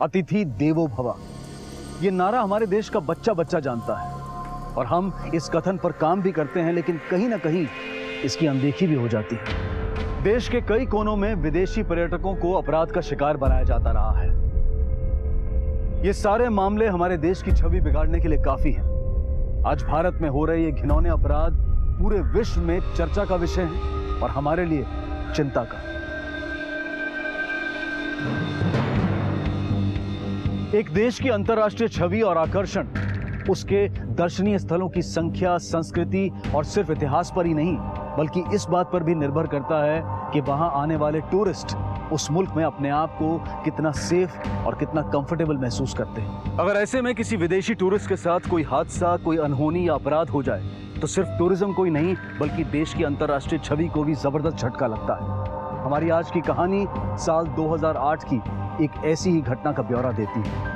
अतिथि देवो भव, ये नारा हमारे देश का बच्चा बच्चा जानता है और हम इस कथन पर काम भी करते हैं, लेकिन कहीं ना कहीं इसकी अनदेखी भी हो जाती है। देश के कई कोनों में विदेशी पर्यटकों को अपराध का शिकार बनाया जाता रहा है। ये सारे मामले हमारे देश की छवि बिगाड़ने के लिए काफी हैं। आज भारत में हो रहे ये घिनौने अपराध पूरे विश्व में चर्चा का विषय है और हमारे लिए चिंता का। एक देश की अंतर्राष्ट्रीय छवि और आकर्षण उसके दर्शनीय स्थलों की संख्या, संस्कृति और सिर्फ इतिहास पर ही नहीं, बल्कि इस बात पर भी निर्भर करता है कि वहां आने वाले टूरिस्ट उस मुल्क में अपने आप को कितना सेफ और कितना कंफर्टेबल महसूस करते हैं। अगर ऐसे में किसी विदेशी टूरिस्ट के साथ कोई हादसा, कोई अनहोनी या अपराध हो जाए तो सिर्फ टूरिज्म को ही नहीं बल्कि देश की अंतर्राष्ट्रीय छवि को भी जबरदस्त झटका लगता है। हमारी आज की कहानी साल 2008 की एक ऐसी ही घटना का ब्यौरा देती है।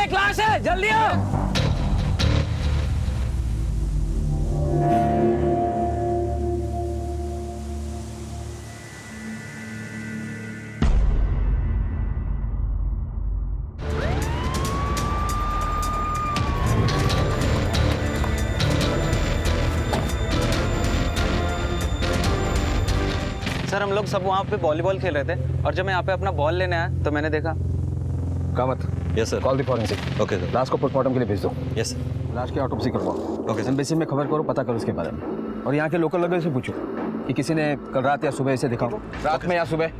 क्लास है, जल्दी आओ। सर हम लोग सब वहाँ पे वॉलीबॉल खेल रहे थे और जब मैं यहाँ पे अपना बॉल लेने आया तो मैंने देखा। Kamat, yes sir. Call the forensic. Okay sir. लाश को पोस्टमार्टम के लिए भेज दो। Yes sir. लाश की ऑटोप्सी करवाओ। Okay sir. एम्बेसी में खबर करो, पता करो इसके बारे में। और यहाँ के लोकल लोगों से पूछो कि किसी ने कल रात या सुबह इसे देखा हो। रात में या सुबह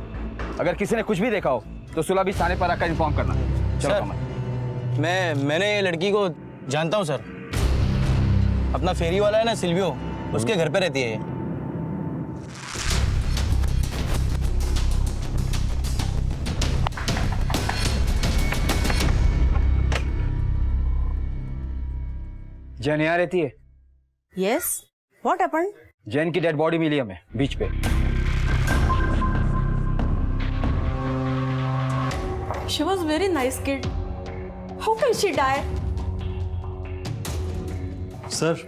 अगर किसी ने कुछ भी देखा हो तो सुलह भी थाने पर आकर इन्फॉर्म करना। चलो सर, मैंने ये लड़की को जानता हूँ सर। अपना फेरी वाला है ना सिल्वियो, उसके घर पे रहती है ये। जैन यहाँ रहती है? Yes. What happened? जैन की डेड बॉडी मिली हमें बीच पे। She was very nice kid. How can she die? Sir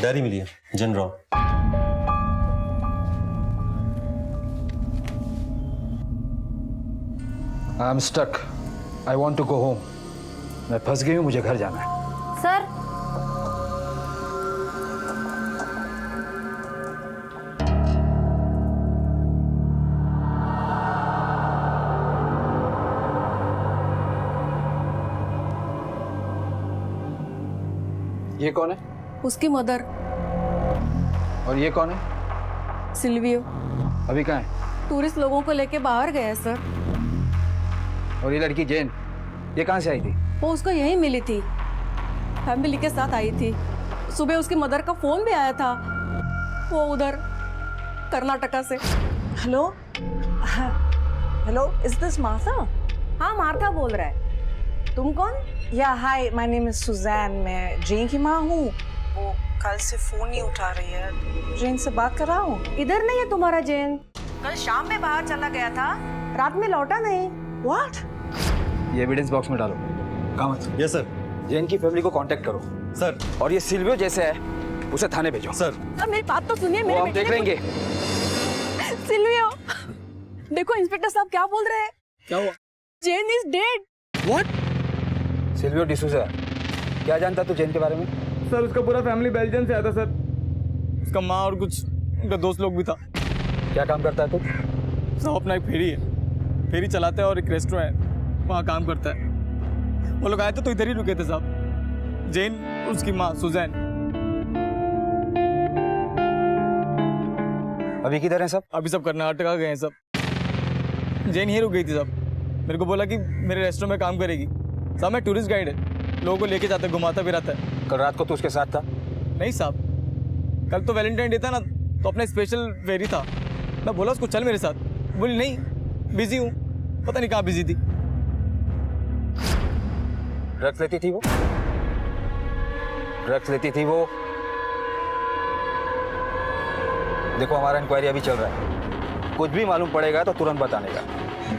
diary मिली है, Jane Rao. I am stuck. I want to go home. मैं फंस गई हूँ, मुझे घर जाना है। Sir. ये कौन है? उसकी मदर और ये कौन है? सिल्वियो अभी कहाँ है? टूरिस्ट लोगों को लेके बाहर गए हैं सर। और ये लड़की जैन, ये कहाँ से आई थी? वो उसको यहीं मिली थी, फैमिली के साथ आई थी। सुबह उसकी मदर का फोन भी आया था, वो उधर कर्नाटका से। Hello hello, is this Martha? हाँ मार्था बोल रहा है। तुम कौन? या हाय, माय नेम इज सुजैन। मैं जेन की माँ हूँ। वो कल से फोन नहीं उठा रही है। जेन से बात कर रहा हूँ। इधर नहीं है तुम्हारा जैन। कल शाम में बाहर चला गया था, रात में लौटा नहीं। व्हाट? ये एविडेंस बॉक्स में डालो। Kamat, yes sir. जैन की फैमिली को कांटेक्ट करो सर। और ये सिल्वियो जैसे है उसे थाने भेजो। सर सर मेरी बात तो सुनिए। वो हम देख लेंगे। सिल्वियो, देखो इंस्पेक्टर साहब क्या बोल रहे हैं। क्या हुआ? Jain is dead. What? Silvio D'Souza, क्या जानता तू जैन के बारे में? सर उसका पूरा फैमिली बेल्जियम से आया था सर। उसका माँ और कुछ उनका दोस्त लोग भी था। क्या काम करता है तू? सब अपना एक फेरी है, फेरी चलाता है और एक रेस्टोरेंट है, वहाँ काम करता है। वो लोग आए थे तो इधर ही रुके थे साहब। जैन, उसकी माँ सुजैन। अभी किधर है सब? अभी सब कर्नाटका गए हैं सब। जैन ही रुक गई थी सब। मेरे को बोला कि मेरे रेस्टोरेंट में काम करेगी। साहब मैं टूरिस्ट गाइड है, लोगों को लेके जाता है, घुमाता फिराता है। कल रात को तू उसके साथ था? नहीं साहब, कल तो वैलेंटाइन डे था ना, तो अपना स्पेशल फेरी था। मैं बोला उसको चल मेरे साथ, बोली नहीं बिजी हूँ, पता नहीं कहाँ बिजी थी। ड्रग्स लेती थी वो? ड्रग्स लेती थी वो? देखो हमारा इंक्वायरी अभी चल रहा है, कुछ भी मालूम पड़ेगा तो तुरंत बताने का।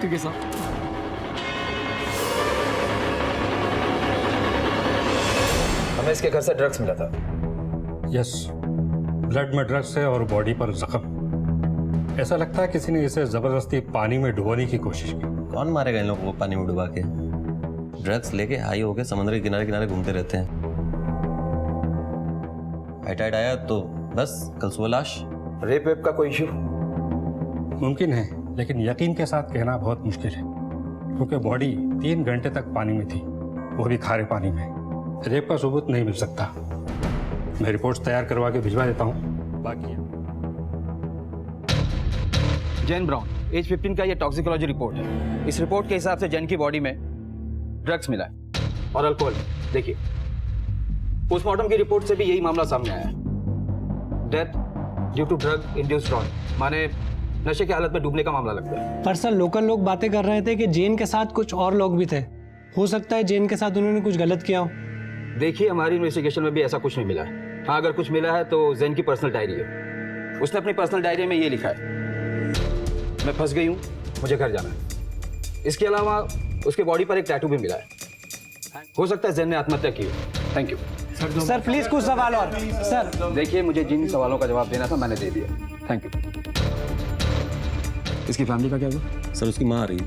ठीक है साहब। हमें इसके घर से ड्रग्स मिला था। यस, ब्लड में ड्रग्स है और बॉडी पर जख्म। ऐसा लगता है किसी ने इसे जबरदस्ती पानी में डुबोने की कोशिश की। कौन मारेगा इन लोगों को पानी में डुबा के? ड्रग्स लेके हाई होके समुद्र के किनारे किनारे घूमते रहते हैं। हाइटाइड आया तो बस कल सुबह लाश। रेप वेप का कोई इशू? मुमकिन है, लेकिन यकीन के साथ कहना बहुत मुश्किल है, क्योंकि बॉडी 3 घंटे तक पानी में थी, वो भी खारे पानी में। रेप का सबूत नहीं मिल सकता। मैं रिपोर्ट्स तैयार करवा के भिजवा देता हूँ। बाकी जैन ब्राउन, एज 15 का ये टॉक्सिकोलॉजी रिपोर्ट है। इस रिपोर्ट के हिसाब से जैन की बॉडी में ड्रग्स मिला है और अल्कोहल। देखिए, पोस्टमार्टम की रिपोर्ट से भी यही मामला सामने आया है। Death due to drug induced drown, माने नशे की हालत में डूबने का मामला लगता है। पर सर, लोकल लोग बातें कर रहे थे कि जैन के साथ कुछ और लोग भी थे। हो सकता है जैन के साथ उन्होंने कुछ गलत किया हो। देखिए, हमारी इन्वेस्टिगेशन में भी ऐसा कुछ नहीं मिला है। हाँ, अगर कुछ मिला है तो जैन की पर्सनल डायरी है। उसने अपनी पर्सनल डायरी में ये लिखा है, मैं फंस गई हूँ, मुझे घर जाना है। इसके अलावा उसके बॉडी पर एक टैटू भी मिला है। हो सकता है जैन ने आत्महत्या की हो। थैंक यू सर, प्लीज कुछ सवाल और। सर देखिए, मुझे जिन सवालों का जवाब देना था मैंने दे दिया। Thank you. इसकी फैमिली का क्या हुआ? सर उसकी माँ आ रही है।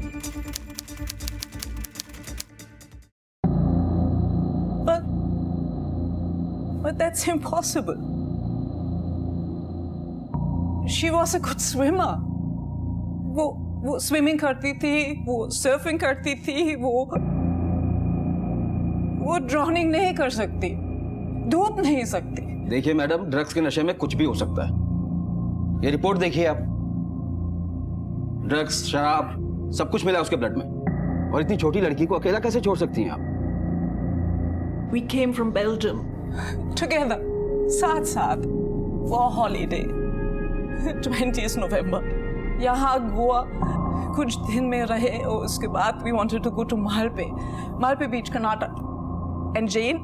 But that's impossible. She was a good swimmer. वो स्विमिंग करती थी, वो सर्फिंग करती थी, वो ड्राउनिंग नहीं कर सकती, डूब नहीं सकती। देखिए मैडम, ड्रग्स के नशे में कुछ भी हो सकता है। ये रिपोर्ट देखिए आप, ड्रग्स, शराब, सब कुछ मिला उसके ब्लड में। और इतनी छोटी लड़की को अकेला कैसे छोड़ सकती हैं आप? We came from Belgium together, साथ for a holiday, 20th November. यहाँ गोवा कुछ दिन में रहे और उसके बाद we wanted to go to Malpe Beach, Karnataka. And Jane,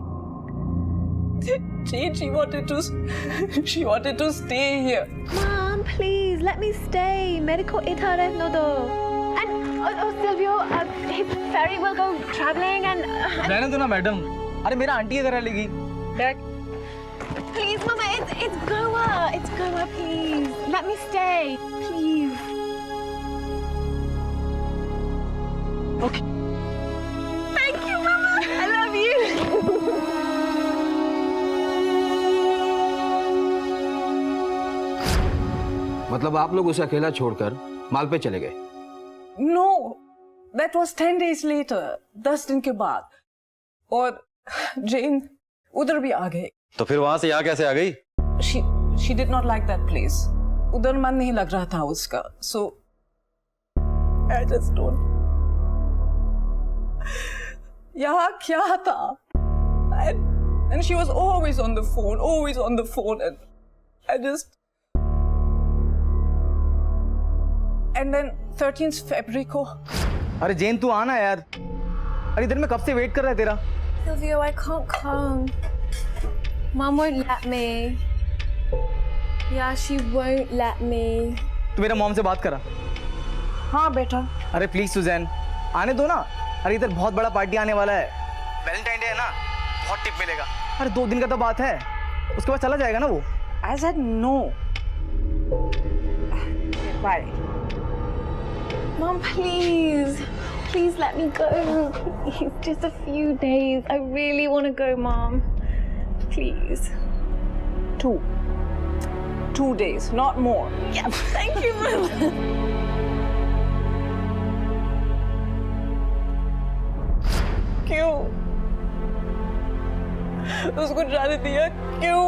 she wanted to stay here. Mom, please let me stay. मेरे को इधर रहने दो. And Silvio, his ferry will go traveling and. रहने दो ना मैडम। अरे मेरा आंटी इधर लेगी। Please, Mama, it's Goa. It's Goa, please. Let me stay, please. Okay. Thank you, Mama. I love you. मतलब आप लोग उसे अकेला छोड़कर मालपे चले गए? No, that was 10 days later, 10 दिन के बाद। और Jane उधर भी आ गई। तो फिर वहां से यहाँ कैसे आ गई? She did not like that place. उधर मन नहीं लग रहा था उसका, so I just don't. यहाँ क्या था? And she was always on the phone, and I just. And then 13th February को. अरे जेन तू आना यार। अरे इधर मैं कब से वेट कर रहा है तेरा। Silvio, I can't come. Mom won't let me. Yeah, she won't let me. तू मेरा मॉम से बात करा। हाँ बेटा। अरे प्लीज सुजैन, आने दो ना। अरे इधर बहुत बड़ा पार्टी आने वाला है, वैलेंटाइन डे है ना, बहुत टिप मिलेगा। अरे 2 दिन का तो बात है, उसके बाद चला जाएगा ना वो। I said no. Bye. Mom, please. Please let me go. Please, just a few days. I really want to go, Mom. Please. 2 days, not more. Yeah, thank you, Mom. क्यों? उसको जाने दिया क्यों?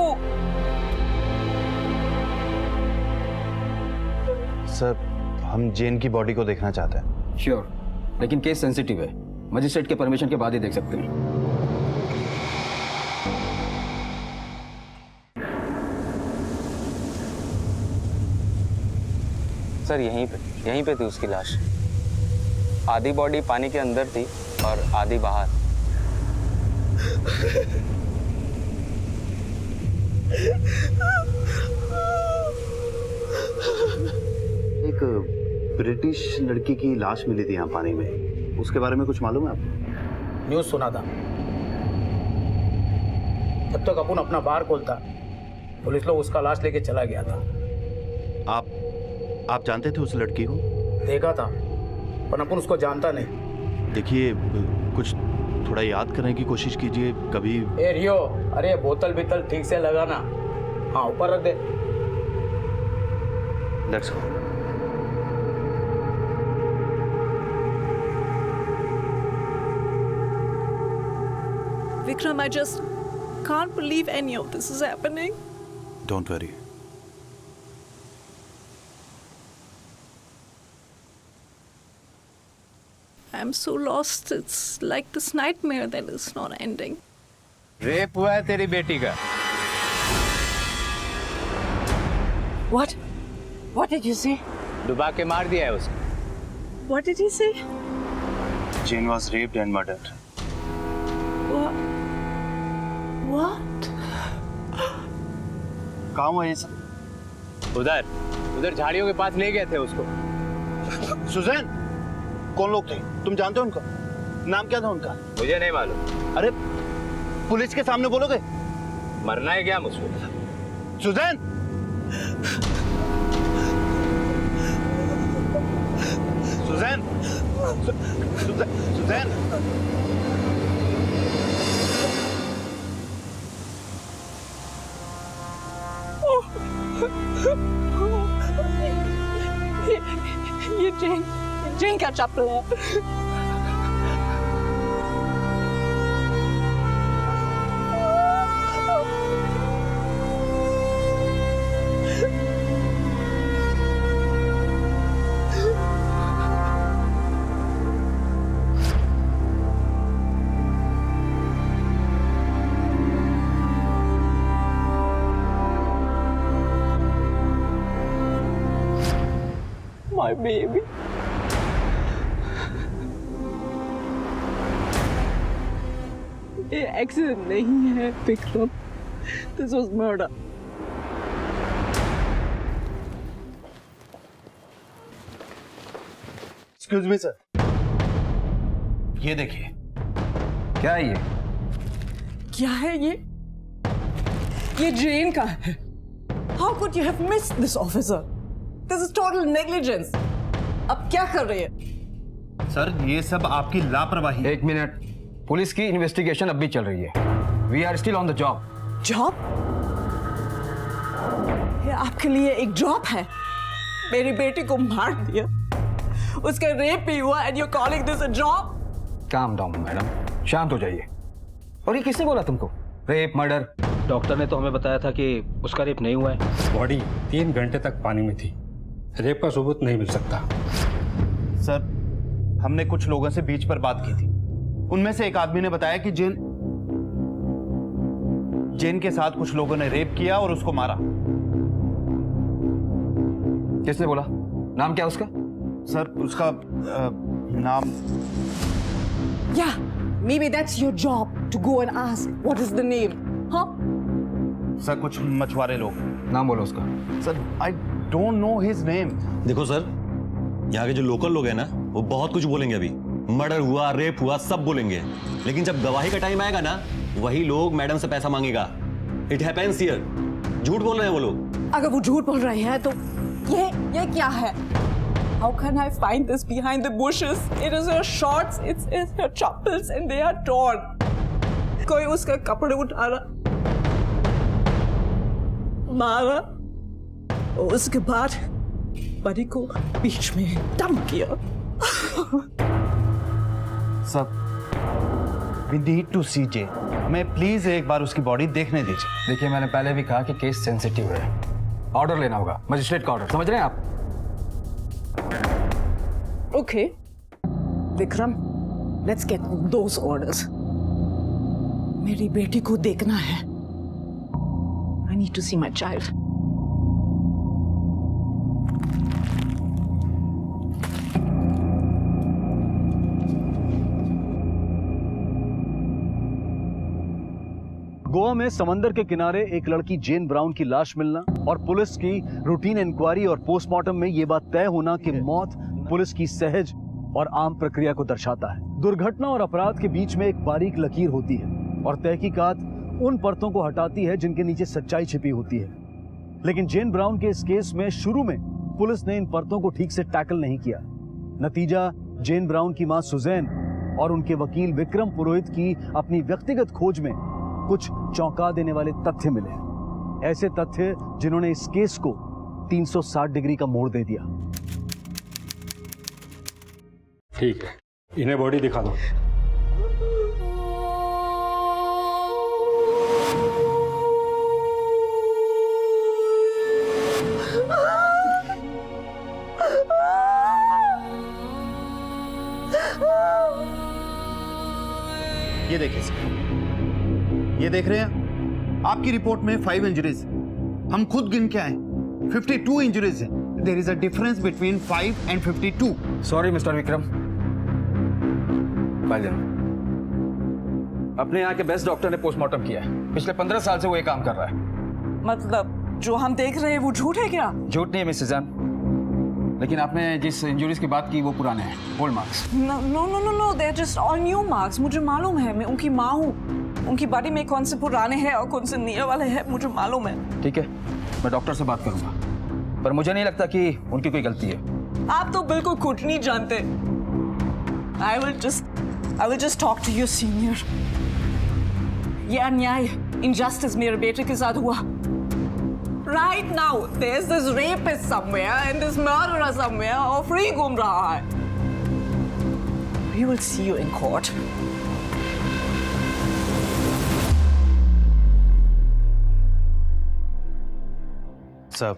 सर, हम जेन की बॉडी को देखना चाहते हैं। श्योर, लेकिन केस सेंसिटिव है, मजिस्ट्रेट के परमिशन के बाद ही देख सकते हैं। सर यहीं पे थी उसकी लाश। आधी बॉडी पानी के अंदर थी और आधी बाहर। एक ब्रिटिश लड़की की लाश मिली थी यहाँ पानी में, उसके बारे में कुछ मालूम है आपको? न्यूज़ सुना था। जब तक अपन अपना बार खोलता, पुलिस लोग उसका लाश लेके चला गया था। आप जानते थे उस लड़की को? देखा था, पर अपन उसको जानता नहीं। देखिए, कुछ थोड़ा याद करने की कोशिश कीजिए कभी। ए रियो, अरे बोतल बितल ठीक से लगाना। हाँ, ऊपर रख दे। Let's go. Vikram, I just can't believe any of this is happening. Don't worry. I'm so lost. It's like this nightmare that is not ending. Rape हुआ है तेरी बेटी का। What? What did you say? डुबा के मार दिया है उसको। What did he say? Jane was raped and murdered. What? What? कहाँ हुआ ये सब? उधर झाड़ियों के पास ले गए थे उसको। सुजैन, कौन लोग थे? तुम जानते हो उनको? नाम क्या था उनका? मुझे नहीं मालूम। अरे पुलिस के सामने बोलोगे? मरना है क्या मुझको? सुजैन! सुजैन! सुजैन! ये Jane का चप्पल है। My baby. ये एक्सीडेंट नहीं है Vikram, this was murder. Excuse me sir, ये देखिए। क्या है ये? क्या है ये? ये जेन का है। How could you have missed this, officer? This is total negligence. अब क्या कर रहे हैं? सर, ये सब आपकी लापरवाही है। एक मिनट, पुलिस की इन्वेस्टिगेशन अब भी चल रही है। We are still on the job. Job? ये आपके लिए एक जॉब है? मेरी बेटी को मार दिया, उसका रेप भी हुआ, and you're calling this a job? Calm down madam, शांत हो जाइए। और ये किसने बोला तुमको? Rape, murder? डॉक्टर ने तो हमें बताया था कि उसका रेप नहीं हुआ है। बॉडी 3 घंटे तक पानी में थी, रेप का सबूत नहीं मिल सकता। सर, हमने कुछ लोगों से बीच पर बात की थी। उनमें से एक आदमी ने बताया कि जेन के साथ कुछ लोगों ने रेप किया और उसको मारा। किसने बोला? नाम क्या उसका? सर, उसका नाम। Yeah, maybe that's your job to go and ask what is the name, huh? Sir, कुछ मछुआरे लोग। नाम बोलो उसका। Sir, I don't know his name. देखो सर, यहाँ के जो लोकल लोग हैं ना, वो बहुत कुछ बोलेंगे। अभी मर्डर हुआ, रेप हुआ, सब बोलेंगे, लेकिन जब गवाही का टाइम आएगा ना, वही लोग मैडम से पैसा मांगेगा। It happens here. झूठ बोल रहे हैं वो लोग। अगर वो झूठ बोल रहे हैं तो ये क्या है? How can I find this behind the bushes? It is her shorts, it's her chappals and they are torn. कोई उसका कपड़े उठा रहा, मारा, और उसके बाद बड़ी को बीच में डंप किया। Sir, we need to see Jane. हमें प्लीज एक बार उसकी बॉडी देखने दीजिए। देखिए, मैंने पहले भी कहा कि केस सेंसिटिव है, ऑर्डर लेना होगा, मजिस्ट्रेट का ऑर्डर, समझ रहे हैं आप? Okay, Vikram, let's get those orders. मेरी बेटी को देखना है। I need to see my child. Goa में समंदर के किनारे एक लड़की जेन ब्राउन की लाश मिलना और पुलिस की रूटीन इंक्वायरी और पोस्टमार्टम में यह बात तय होना कि मौत पुलिस की सहज और आम प्रक्रिया को दर्शाता है। दुर्घटना और अपराध के बीच में एक बारीक लकीर होती है और तहकीकात उन परतों को हटाती है जिनके नीचे सच्चाई छिपी होती है। लेकिन जेन ब्राउन के इस केस में शुरू में पुलिस ने इन परतों को ठीक से टैकल नहीं किया। नतीजा जेन ब्राउन की मां सुजैन और उनके वकील विक्रम पुरोहित की अपनी व्यक्तिगत खोज में कुछ चौंका देने वाले तथ्य मिले, ऐसे तथ्य जिन्होंने इस केस को 360 डिग्री का मोड़ दे दिया। ठीक है, इन्हें बॉडी दिखा दो। ये देखिए सर, ये देख रहे हैं आपकी रिपोर्ट में 5 इंजरीज, हम खुद गिन के आए 52 इंजरीज है। There is a difference between 5 and 52। Sorry mister Vikram, अपने यहाँ के बेस्ट डॉक्टर ने पोस्टमार्टम किया है। पिछले 15 साल से वो ये काम कर रहा है। मतलब जो हम देख रहे हैं वो झूठ है क्या? झूठ नहीं है मिस सुजैन, लेकिन आपने जिस इंजरीज की बात की वो पुराने हैं, old marks. No no no no no, they are just all new marks. मुझे मालूम है, मैं उनकी माँ हूँ। उनकी बॉडी में कौन से पुराने हैं और कौन से नए वाले हैं मुझे मालूम है। ठीक है, मैं डॉक्टर से बात करूंगा, पर मुझे नहीं लगता कि उनकी कोई गलती है। आप तो बिल्कुल कुछ नहीं जानते। I will just talk to your senior। ये अन्याय, injustice मेरे बेटे के साथ हुआ। Right now, there's this rapist somewhere and this murderer somewhere और free घूम रहा है। We will see you in court। Sir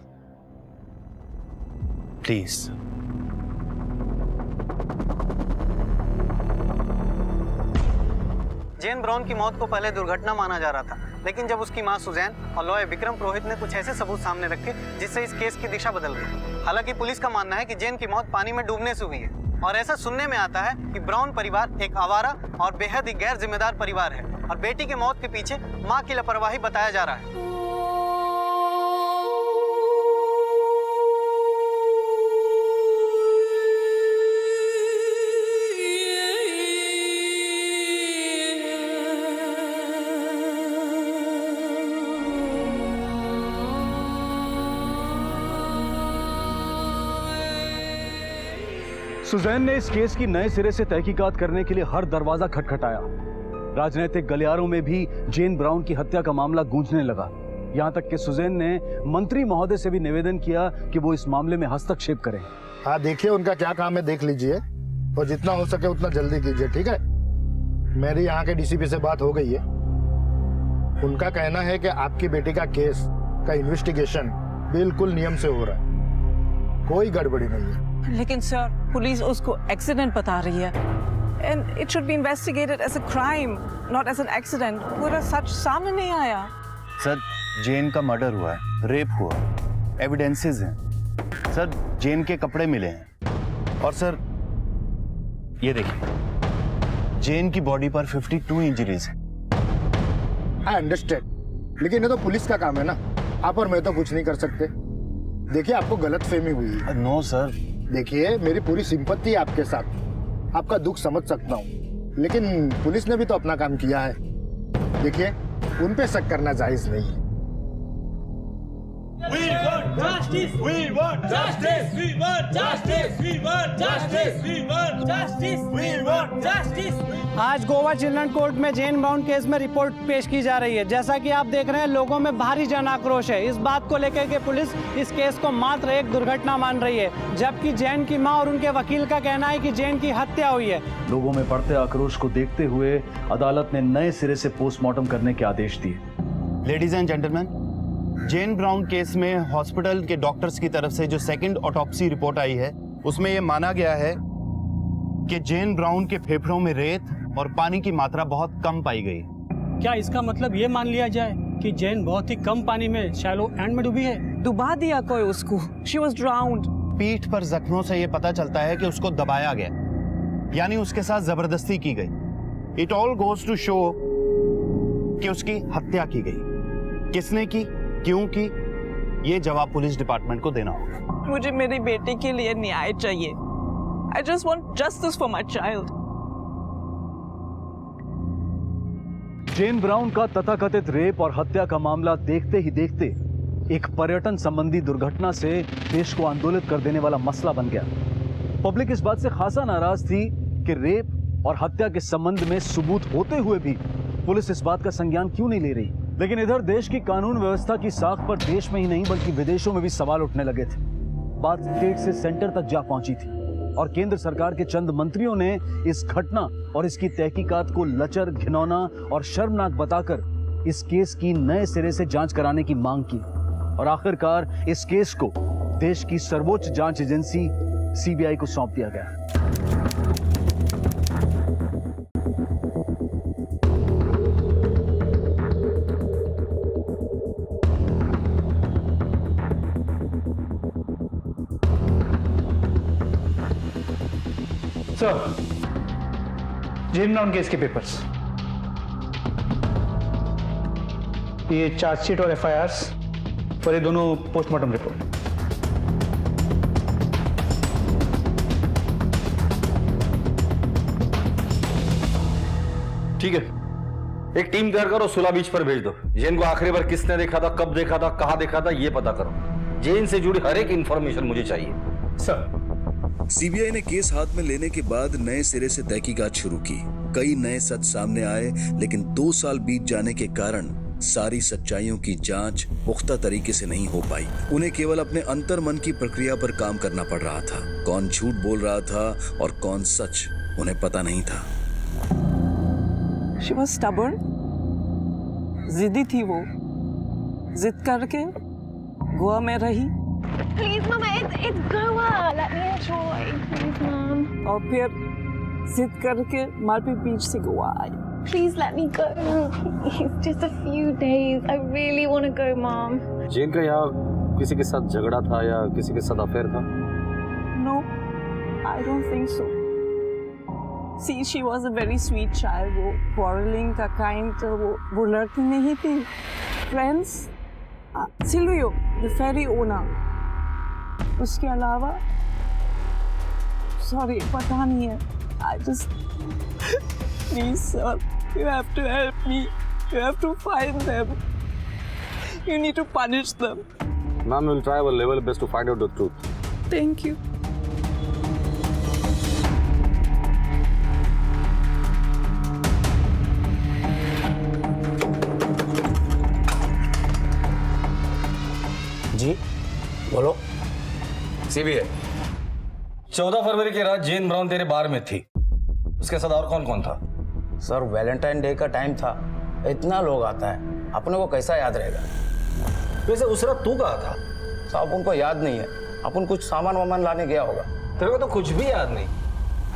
please, Jane Brown की मौत को पहले दुर्घटना माना जा रहा था, लेकिन जब उसकी मां सुजैन और लॉयर विक्रम पुरोहित ने कुछ ऐसे सबूत सामने रखे जिससे इस केस की दिशा बदल गई। हालांकि पुलिस का मानना है कि जेन की मौत पानी में डूबने से हुई है और ऐसा सुनने में आता है कि ब्राउन परिवार एक आवारा और बेहद ही गैर जिम्मेदार परिवार है और बेटी की मौत के पीछे मां की लापरवाही बताया जा रहा है। सुजैन ने इस केस की नए सिरे से तहकीकात करने के लिए हर दरवाजा खटखटाया। राजनीतिक गलियारों में भी जेन ब्राउन की हत्या का मामला गूंजने लगा। यहां तक कि सुजैन ने मंत्री महोदय से भी निवेदन किया कि वो इस मामले में हस्तक्षेप करें। हाँ, देखिए उनका क्या काम है देख लीजिए और जितना हो सके उतना जल्दी कीजिए, ठीक है? मेरी यहाँ के डीसीपी से बात हो गई है। उनका कहना है कि आपकी बेटी का केस का इन्वेस्टिगेशन बिल्कुल नियम से हो रहा है, कोई गड़बड़ी नहीं है। लेकिन सर, पुलिस उसको एक्सीडेंट बता रही है and it should be investigated as a crime, not as an accident। पूरा सच सामने नहीं आया। सर, जेन का मर्डर हुआ है, रेप हुआ, एविडेंसेस हैं। सर, जेन के कपड़े मिले हैं और सर ये देखिए, जेन की बॉडी पर 52 इंजरीज हैं। आई अंडरस्टैंड, लेकिन ये तो पुलिस का काम है ना, आप और मैं तो कुछ नहीं कर सकते। देखिए, आपको गलतफहमी हुई है। नो सर, देखिए मेरी पूरी सिंपत्ति है आपके साथ, आपका दुख समझ सकता हूँ, लेकिन पुलिस ने भी तो अपना काम किया है। देखिए, उन पे शक करना जायज नहीं है। We want justice. We want justice. We want justice. We want justice. We want justice. We want justice. आज गोवा चिल्ड्रन कोर्ट में जेन ब्राउन केस में रिपोर्ट पेश की जा रही है। जैसा कि आप देख रहे हैं, लोगों में भारी जन आक्रोश है। इस बात को लेकर के पुलिस इस केस को मात्र एक दुर्घटना मान रही है, जबकि जेन की मां और उनके वकील का कहना है कि जेन की हत्या हुई है। लोगों में बढ़ते आक्रोश को देखते हुए अदालत ने नए सिरे से पोस्टमार्टम करने के आदेश दिए। Ladies and gentleman, Jane Brown case में हॉस्पिटल के डॉक्टर्स की तरफ से जो सेकंड ऑटोप्सी रिपोर्ट आई है, उसमें यह माना गया है कि जेन ब्राउन के फेफड़ों में रेत और पानी की मात्रा बहुत कम पाई गई। क्या इसका मतलब ये मान लिया जाए कि जैन बहुत ही कम पानी में शैलो एंड में डूबी है? डुबा दिया कोई उसको। She was drowned. पीठ पर जख्मों से यह पता चलता है कि उसको दबाया गया, यानी उसके साथ जबरदस्ती की गई। It all goes to show कि उसकी हत्या की गई। किसने की, क्यों की, ये जवाब पुलिस डिपार्टमेंट को देना होगा। मुझे मेरी बेटी के लिए न्याय चाहिए। I just want justice for my child. Jane Brown का तथाकथित रेप और हत्या का मामला देखते ही देखते एक पर्यटन संबंधी दुर्घटना से देश को आंदोलित कर देने वाला मसला बन गया। पब्लिक इस बात से खासा नाराज थी कि रेप और हत्या के संबंध में सबूत होते हुए भी पुलिस इस बात का संज्ञान क्यों नहीं ले रही। लेकिन इधर देश की कानून व्यवस्था की साख पर देश में ही नहीं बल्कि विदेशों में भी सवाल उठने लगे थे। बात स्टेट से सेंटर तक जा पहुंची थी और केंद्र सरकार के चंद मंत्रियों ने इस घटना और इसकी तहकीकात को लचर, घिनौना और शर्मनाक बताकर इस केस की नए सिरे से जांच कराने की मांग की और आखिरकार इस केस को देश की सर्वोच्च जांच एजेंसी सीबीआई को सौंप दिया गया। सर, जेन ब्राउन केस के पेपर्स, ये चार्जशीट और एफआईआर्स और ये दोनों पोस्टमार्टम रिपोर्ट। ठीक है, एक टीम तैयार करो, सुला बीच पर भेज दो। जेन को आखिरी बार किसने देखा था, कब देखा था, कहां देखा था, ये पता करो। जेन से जुड़ी हर एक इंफॉर्मेशन मुझे चाहिए। सर। सीबीआई ने केस हाथ में लेने के बाद नए सिरे से तहकीकात शुरू की। कई नए सच सामने आए, लेकिन 2 साल बीत जाने के कारण सारी सच्चाइयों की जांच पुख्ता तरीके से नहीं हो पाई। उन्हें केवल अपने अंतर मन की प्रक्रिया पर काम करना पड़ रहा था। कौन झूठ बोल रहा था और कौन सच, उन्हें पता नहीं था। She was stubborn. जिद्दी थी वो, जिद करके गोवा में रही। Please, Mama, it's Goa. Let me enjoy. Please, Mom. और फिर जिद करके मालपी बीच से गोवा आई। Please let me go. It's just a few days. I really want to go, Mom. जेन का यहाँ किसी के साथ झगड़ा था या किसी के साथ अफेयर था? No, I don't think so. See, she was a very sweet child. वो quarreling का kind, वो लड़की नहीं थी। Friends, Silvio, the ferry owner. उसके अलावा, sorry, पता नहीं है। I just, please, sir, you have to help me. You have to find them. You need to punish them. Ma'am, we'll try our level best to find out the truth. Thank you. जी, बोलो। CBI, 14 फरवरी की रात जेन brown तेरे बार में थी। उसके साथ और कौन कौन था? सर, वैलेंटाइन डे का टाइम था, इतना लोग आता है, अपने को कैसा याद रहेगा? वैसे उस रात तू कहाँ था? साहब, उनको याद नहीं है। अपन कुछ सामान वामान लाने गया होगा। तेरे को तो कुछ भी याद नहीं।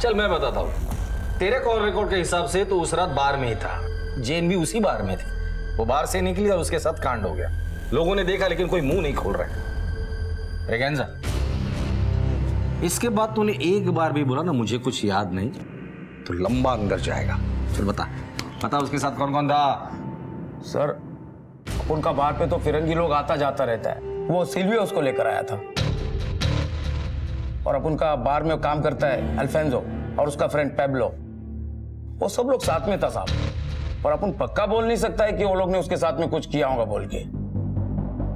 चल मैं बताता हूँ। तेरे कॉल रिकॉर्ड के हिसाब से तो उस रात बार में ही था। जेन भी उसी बार में थी। वो बार से निकली और उसके साथ कांड हो गया। लोगों ने देखा लेकिन कोई मुंह नहीं खोल रहा। रेगेंजा, इसके बाद तूने एक बार भी बोला ना मुझे कुछ याद नहीं, तो लंबा अंदर जाएगा। चल बता उसके साथ कौन कौन था? सर, उनका बार पे तो फिरंगी लोग आता जाता रहता है। वो सिल्वियो उसको लेकर आया था। और अब उनका बार में काम करता है अल्फेंजो और उसका फ्रेंड पेब्लो। वो सब लोग साथ में था साहब। और अपन पक्का बोल नहीं सकता है कि वो लोग ने उसके साथ में कुछ किया होगा बोल के।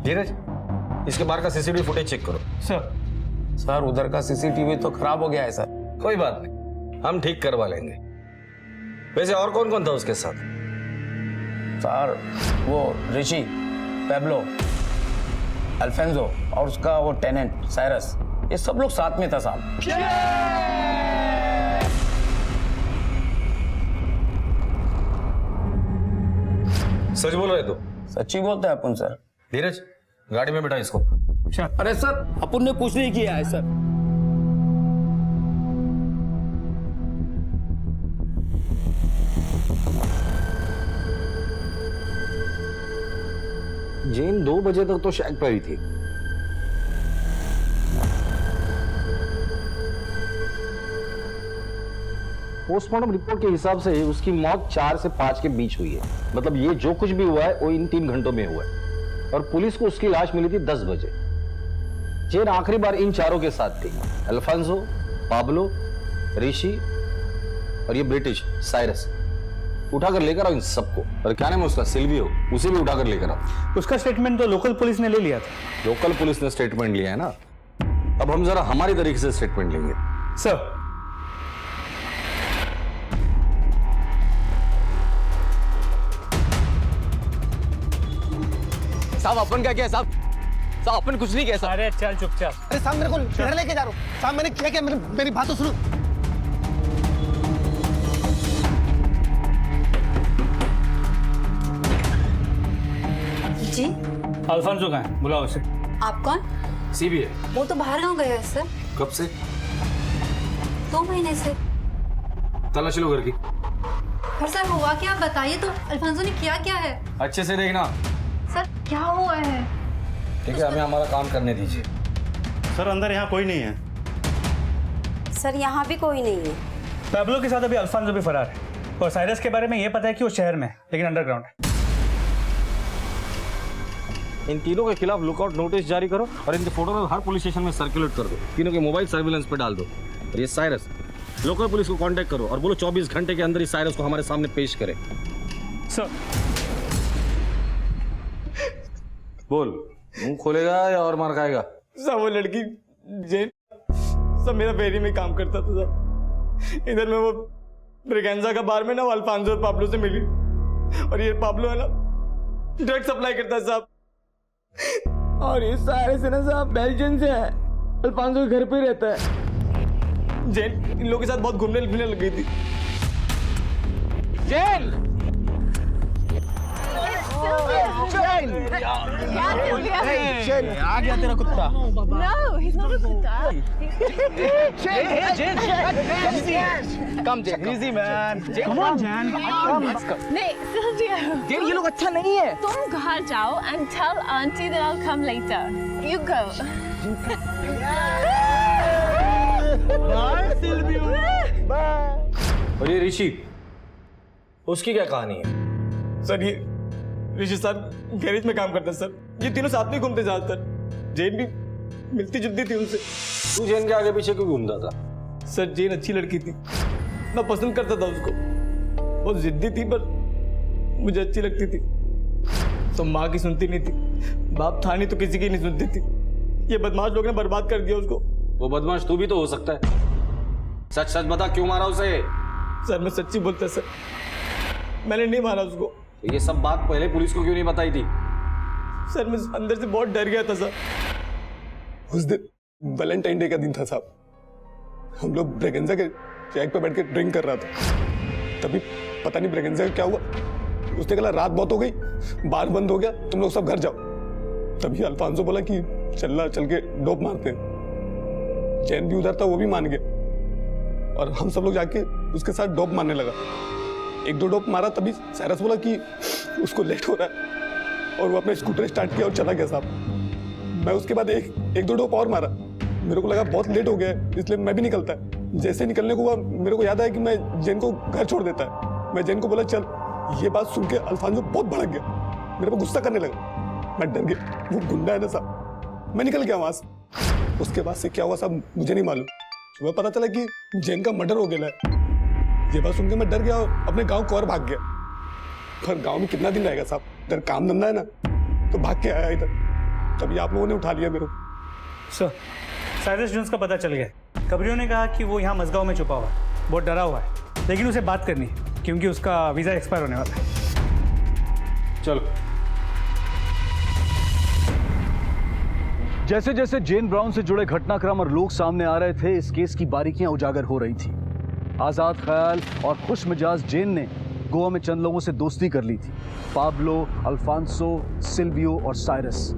धीरज, इसके बार का सीसीटीवी फुटेज चेक करो। सर, उधर का सीसीटीवी तो खराब हो गया है सर। कोई बात नहीं, हम ठीक करवा लेंगे। वैसे और कौन कौन था उसके साथ? सर, वो ऋषि, पेब्लो, अल्फेंजो और उसका वो टेनेंट साइरस, ये सब लोग साथ में था साहब। सच बोल रहे तो? सच्ची बोलते हैं अपन सर। धीरज, गाड़ी में बैठा इसको। अरे सर, अपन ने कुछ नहीं किया है सर। जेन 2 बजे तक तो शैक पर ही थी। पोस्टमार्टम रिपोर्ट के हिसाब से उसकी मौत 4 से 5 के बीच हुई है। मतलब ये जो कुछ भी हुआ है वो इन 3 घंटों में हुआ है। और पुलिस को उसकी लाश मिली थी 10 बजे। जेन आखिरी बार इन चारों के साथ थी, अल्फांसो, पाब्लो, ऋषि और ये ब्रिटिश साइरस। उठाकर लेकर आओ इन सबको। और क्या नाम है उसका, सिल्वियो, उसे भी उठाकर लेकर आओ। उसका स्टेटमेंट तो लोकल पुलिस ने ले लिया था। लोकल पुलिस ने स्टेटमेंट लिया है ना, अब हम जरा हमारी तरीके से स्टेटमेंट लेंगे। सर, साहब अपन क्या किया साहब? साहब अपन कुछ नहीं किया साहब। अरे चल चुपचाप। अरे साहब मेरे को घर लेके जा रहा हूँ। साहब मैंने किया क्या? मेरी बात तो सुनो। जी अल्फांसो कहाँ है? बुलाओ उसे। आप कौन? सीबीआई। वो तो बाहर गाँव गए हैं सर। कब से? 2 महीने से। तलाशी लो घर की। पर सर हुआ क्या, आप बताइए तो। अल्फांसो ने किया क्या है? अच्छे से देखना। सर क्या हुआ है? ठीक है, हमें हमारा काम करने दीजिए। सर अंदर यहाँ कोई नहीं है। सर यहाँ भी कोई नहीं है। पैब्लो के साथ अभी अल्फांसो भी फरार है और साइरस के बारे में ये पता है कि वो शहर में है लेकिन अंडरग्राउंड है। इन तीनों के खिलाफ लुकआउट नोटिस जारी करो और इनके फोटो में हर पुलिस स्टेशन में सर्कुलेट कर दो। तीनों के मोबाइल सर्विलेंस पे डाल दो। और ये साइरस, लोकल पुलिस को कांटेक्ट करो और बोलो 24 घंटे के अंदर इस साइरस को हमारे सामने पेश करे। सर बोल, मुंह खोलेगा या और मार खाएगा? साहब वो लड़की जेन सब मेरा फेरी में काम करता था साहब। इधर में वो ब्रिगेंजा का बार में ना वो अल्फांसो और पाब्लो से मिली। और ये पाब्लो है ना ड्रग सप्लाई करता है साहब। और ये सारे से ना साहब बेल्जियम से है। अल्फांसो के घर पे ही रहता है। जेन इन लोगों के साथ बहुत घूमने फिरने लग गई थी। जेन आ गया तेरा कुत्ता। No, he's not a कुत्ता। Come Jen, easy man. Come on, Jan. नहीं, Silvio। जेन ये लोग अच्छा नहीं है। तुम घर जाओ and tell auntie that I'll come later. You go। Bye, Silvio. Bye. और ये ऋषि, उसकी क्या कहानी है? सर ये ऋषि साहब गैरेज में काम करते हैं सर। ये तीनों साथ में घूमते ज्यादातर। जेन भी मिलती जुलती थी उनसे। तू जेन के आगे पीछे क्यों घूमता था? सर जेन अच्छी लड़की थी, मैं पसंद करता था उसको। बहुत जिद्दी थी पर मुझे अच्छी लगती थी। तो माँ की सुनती नहीं थी, बाप था नहीं तो किसी की नहीं सुनती थी। ये बदमाश लोग ने बर्बाद कर दिया उसको। वो बदमाश तू भी तो हो सकता है। सच सच बता, क्यों मारा उसे? सर मैं सच्ची बोलता सर, मैंने नहीं मारा उसको। तो ये सब बात पहले पुलिस को क्यों नहीं बताई थी? सर मैं अंदर से बहुत डर गया था सर। उस दिन वैलेंटाइन डे का दिन था साहब। हम लोग ब्रेगेंजा के चेक पे बैठ के ड्रिंक कर रहा था। तभी पता नहीं ब्रेगेंजा का क्या हुआ, उसने कहा रात बहुत हो गई, बार बंद हो गया, तुम लोग सब घर जाओ। तभी अल्फांसो बोला कि चल के डोप मारते हैं। जैन भी उधर था, वो भी मान गया और हम सब लोग जाके उसके साथ डोप मारने लगा। 1-2 डोप मारा, तभी साइरस बोला कि उसको लेट हो रहा है और वो अपना स्कूटर स्टार्ट किया और चला गया साहब। मैं उसके बाद 1-2 डोप और मारा। मेरे को लगा बहुत लेट हो गया है, इसलिए मैं भी निकलता है। जैसे निकलने को हुआ मेरे को याद आया कि मैं जेन को घर छोड़ देता है। मैं जेन को बोला चल। ये बात सुन के अल्फांसो बहुत भड़क गया, मेरे को गुस्सा करने लगा। मैं डर गया, वो गुंडा है ना साहब। मैं निकल गया वहां से। उसके बाद से क्या हुआ साहब मुझे नहीं मालूम। सुबह पता चला कि जेन का मर्डर हो गया है। ये बात सुन के मैं डर गया और अपने गांव को और भाग गया। पर गांव में कितना दिन रहेगा साहब, इधर काम धंधा है ना, तो भाग के आया इधर। तभी आप लोगों ने उठा लिया मेरे को। सर, साइरस जोन्स का पता चल गया। खबरियों ने कहा कि वो यहाँ मजगांव में छुपा हुआ है, बहुत डरा हुआ है, लेकिन उसे बात करनी है क्योंकि उसका वीज़ा एक्सपायर होने वाला है। चलो। जैसे जैसे जेन ब्राउन से जुड़े घटनाक्रम और लोग सामने आ रहे थे, इस केस की बारीकियां उजागर हो रही थी। आजाद ख्याल और खुश मिजाज जेन ने गोवा में चंद लोगों से दोस्ती कर ली थी। पाब्लो, अल्फांसो, सिल्वियो और साइरस,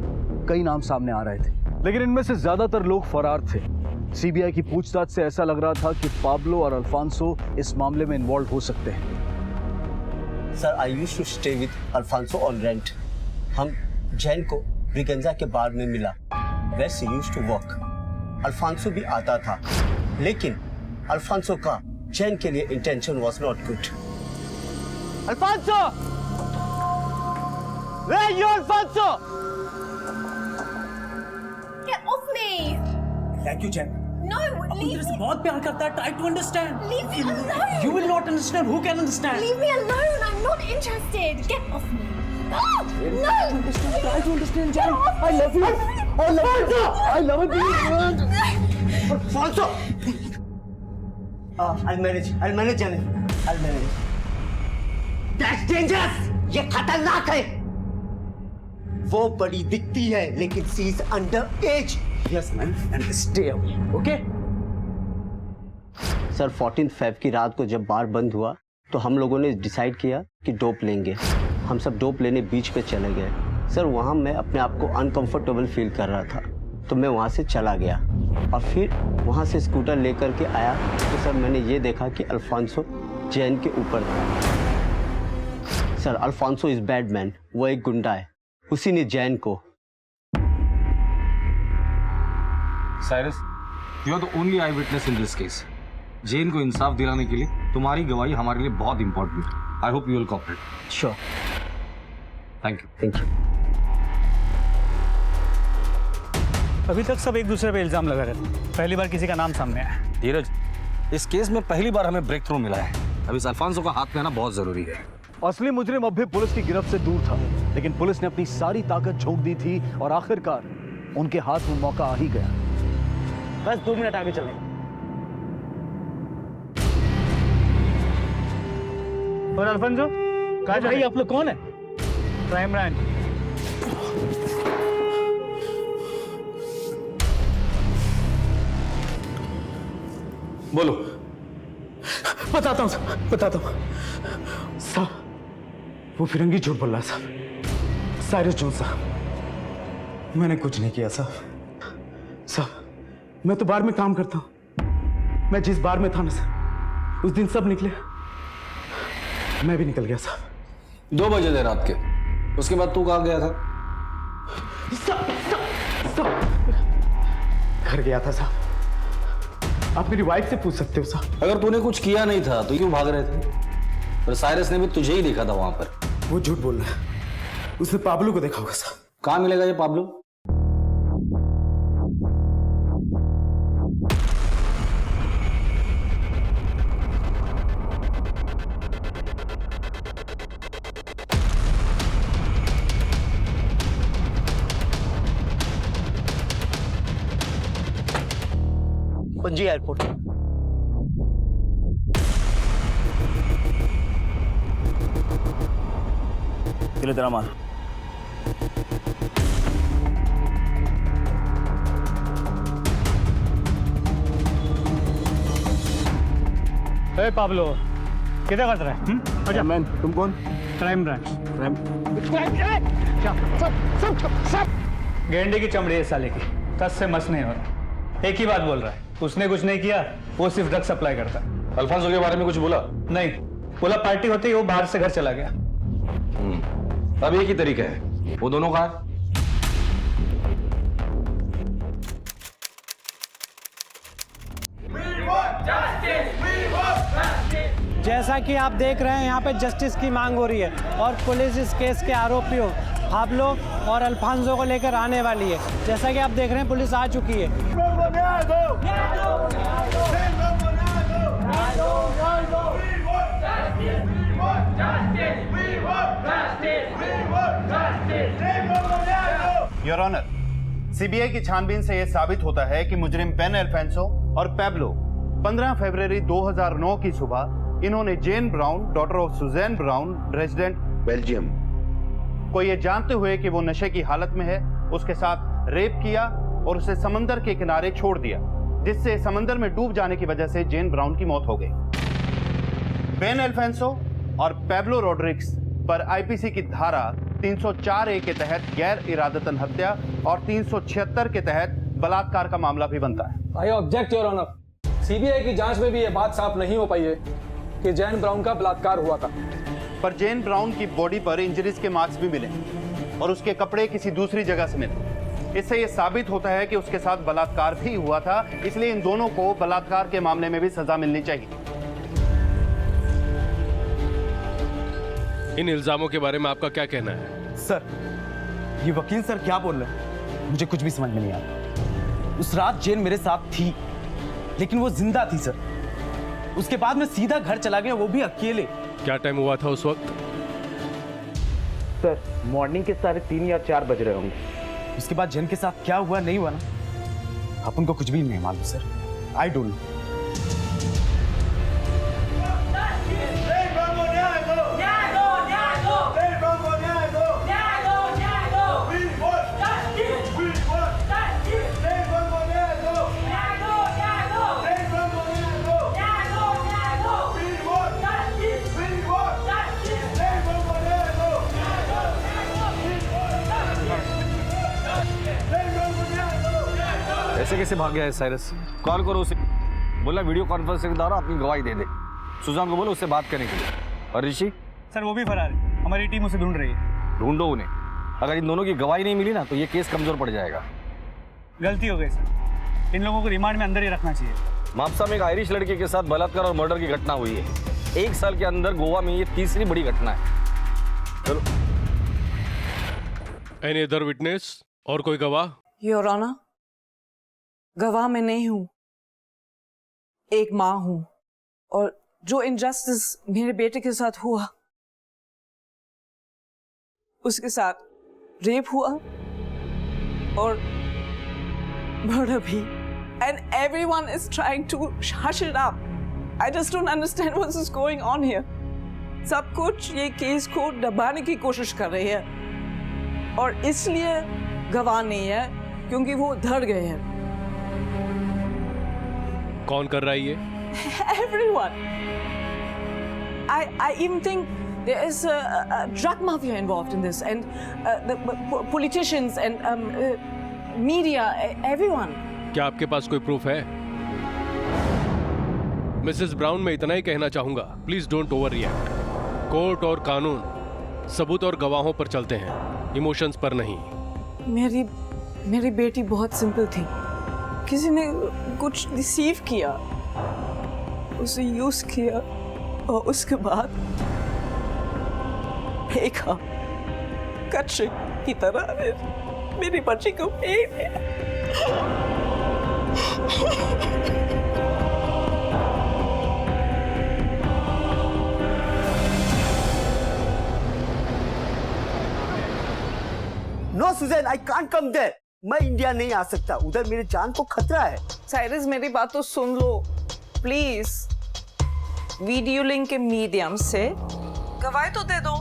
कई नाम सामने आ रहे थे, लेकिन इनमें से ज्यादातर लोग फरार थे। सीबीआई की पूछताछ से ऐसा लग रहा था कि पाब्लो और अल्फांसो इस मामले में इन्वॉल्व हो सकते हैं। Sir, I used to stay with Alfonso on rent. हम जैन को ब्रिगेंजा के बार में मिला, where she used to work। Alfonso भी आता था, लेकिन अल्फांसो का जैन के लिए intention was not good। Alfonso! Where are you, Alfonso? Get off me! Thank you, Jen। No, leave me। बहुत प्यार करता है। Try to understand। Leave me alone। You will not understand. Who can understand? Leave me alone. I'm not interested. Get off me. Oh, no! Try to understand, Jen। I love you. I love you. I love you। Alfonso! I'll manage, Janet। I'll manage। That's dangerous! ये खतरनाक है। वो बड़ी दिखती है, लेकिन she is under age। Yes, man, and stay away, okay? Sir 14 Feb की रात को जब बार बंद हुआ तो हम लोगों ने डिसाइड किया कि डोप लेंगे। हम सब डोप लेने बीच पे चले गए। सर वहाँ मैं अपने आप को अनकंफर्टेबल फील कर रहा था, तो मैं वहाँ से चला गया और फिर वहाँ से स्कूटर लेकर के आया तो सर मैंने ये देखा कि अल्फांसो जैन के ऊपर था। Sir Alphonso is bad man, वो एक गुंडा है, उसी ने जैन को। Cyrus, you are the only eyewitness in this case. Jane को इंसाफ दिलाने के लिए तुम्हारी गवाही हमारे लिए बहुत इंपॉर्टेंट है। I hope you will cooperate. Sure. Thank you. Thank you. अभी तक सब एक दूसरे पे इल्जाम लगा रहे थे, पहली बार किसी का नाम सामने आया। धीरज, इस केस में पहली बार हमें ब्रेक थ्रू मिला है। अब इस अल्फांसो का हाथ में आना बहुत जरूरी है। असली मुजरिम अब भी पुलिस की गिरफ्त से दूर था, लेकिन पुलिस ने अपनी सारी ताकत झोंक दी थी और आखिरकार उनके हाथ में मौका आ ही गया। बस 2 मिनट आगे चलें। और अल्फांसो, भाई आप लोग कौन है? Crime branch. बोलो। बताता हूँ साहब, बताता हूँ साहब। वो फिरंगी झूठ बोल रहा साहब। साइरस जोन साहब, मैंने कुछ नहीं किया साहब। मैं तो बार में काम करता हूँ। मैं जिस बार में था ना साहब, उस दिन सब निकले, मैं भी निकल गया साहब। 2 बजे थे रात के। उसके बाद तू कहाँ गया था? घर गया था साहब। आप मेरी वाइफ से पूछ सकते हो साहब। अगर तूने कुछ किया नहीं था तो क्यों भाग रहे थे? और साइरस ने भी तुझे ही देखा था वहां पर। वो झूठ बोल रहा है, उसने पाब्लो को देखा होगा साहब। कहाँ मिलेगा ये पाब्लो? पणजी एयरपोर्ट। चलो तेरा मार। ए पाब्लो, किधर कर रहा है? अच्छा मैन, तुम कौन? Crime branch. सब गेंडे की चमड़ी है साले की, कस से मस नहीं हो रहा। एक ही बात बोल रहा है, उसने कुछ नहीं किया, वो सिर्फ ड्रग सप्लाई करता है। अल्फांसो के बारे में कुछ बोला? नहीं, बोला पार्टी होते ही वो बाहर से घर चला गया। अब एक ही तरीका है, वो दोनों कहाँ है? जैसा कि आप देख रहे हैं यहाँ पे जस्टिस की मांग हो रही है और पुलिस इस केस के आरोपियों पाब्लो और अल्फांसो को लेकर आने वाली है। जैसा कि आप देख रहे हैं पुलिस आ चुकी है। योर ऑनर, सीबीआई की छानबीन से यह साबित होता है कि मुजरिम बेन अल्फांसो और पैब्लो 15 फरवरी 2009 की सुबह इन्होंने Jane Brown, daughter of Suzanne Brown, resident Belgium, को ये जानते हुए कि वो नशे की हालत में है, उसके साथ रेप किया और उसे समंदर के किनारे छोड़ दिया, जिससे समंदर में डूब जाने की वजह से जेन ब्राउन की मौत हो गई। बेन अल्फांसो और पैब्लो रोड्रिग्स पर आईपीसी की धारा 304A के तहत गैर इरादतन हत्या और 376 के तहत बलात्कार का मामला भी बनता है। I object your honour. CBI की जांच में भी यह बात साफ नहीं हो पाई है कि जैन ब्राउन का बलात्कार हुआ था। पर जेन ब्राउन की बॉडी पर इंजरीज के मार्क्स भी मिले। और उसके कपड़े किसी दूसरी जगह से मिले। इससे यह साबित होता है कि उसके साथ बलात्कार भी हुआ था, इसलिए इन दोनों को बलात्कार के मामले में भी सजा मिलनी चाहिए। इन इल्जामों के बारे में आपका क्या कहना है? सर, ये वकील सर क्या बोल रहे हैं? मुझे कुछ भी समझ में नहीं आता। उस रात जेन मेरे साथ थी, लेकिन वो जिंदा थी सर। उसके बाद मैं सीधा घर चला गया, वो भी अकेले। क्या टाइम हुआ था उस वक्त? सर, मॉर्निंग के 3:30 या 4 बज रहे होंगे। उसके बाद जेन के साथ क्या हुआ नहीं हुआ ना, अपन को कुछ भी नहीं मालूम सर। I don't know. ऐसे कैसे भाग गया है साइरस? कॉल करो उसे, बोला वीडियो कॉन्फ्रेंस के द्वारा अपनी गवाही दे दे। सुजान को बोलो उससे बात करने के लिए। और ऋषि? सर वो भी फरार है, हमारी टीम उसे ढूंढ रही है। ढूंढो उन्हें। अगर इन दोनों की गवाही नहीं मिली ना तो ये केस कमजोर पड़ जाएगा। गलती हो गई सर, इन लोगों को रिमांड में अंदर ही रखना चाहिए। मापसा में एक आयरिश लड़के के साथ बलात्कार और मर्डर की घटना हुई है। 1 साल के अंदर गोवा में ये तीसरी बड़ी घटना है। चलो। Any other witness? और कोई गवाह? योर ऑनर, गवाह मैं नहीं हूं, एक मां हूं, और जो इनजस्टिस मेरे बेटे के साथ हुआ, उसके साथ रेप हुआ और मर्डर भी, and everyone is trying to hush it up. I just don't understand what is going on here. सब कुछ ये केस को दबाने की कोशिश कर रही है, और इसलिए गवाह नहीं है क्योंकि वो डर गए हैं। कौन कर रहा है ये? Everyone. I even think there is a drug mafia involved in this, and the politicians and media, everyone. क्या आपके पास कोई प्रूफ है? मिसेस ब्राउन, मैं इतना ही कहना चाहूंगा, please don't over react. Court और कानून सबूत और गवाहों पर चलते हैं, इमोशंस पर नहीं। मेरी बेटी बहुत सिंपल थी। किसी ने कुछ रिसीव किया, उसे यूज किया, और उसके बाद फेंका कचरे की तरह मेरी बच्ची को फेंक दिया। No Susan, I can't come there. मैं इंडिया नहीं आ सकता, उधर मेरी जान को खतरा है। साइरस, मेरी बात तो सुन लो प्लीज। वीडियो लिंक के मीडियम से गवाही तो दे दो।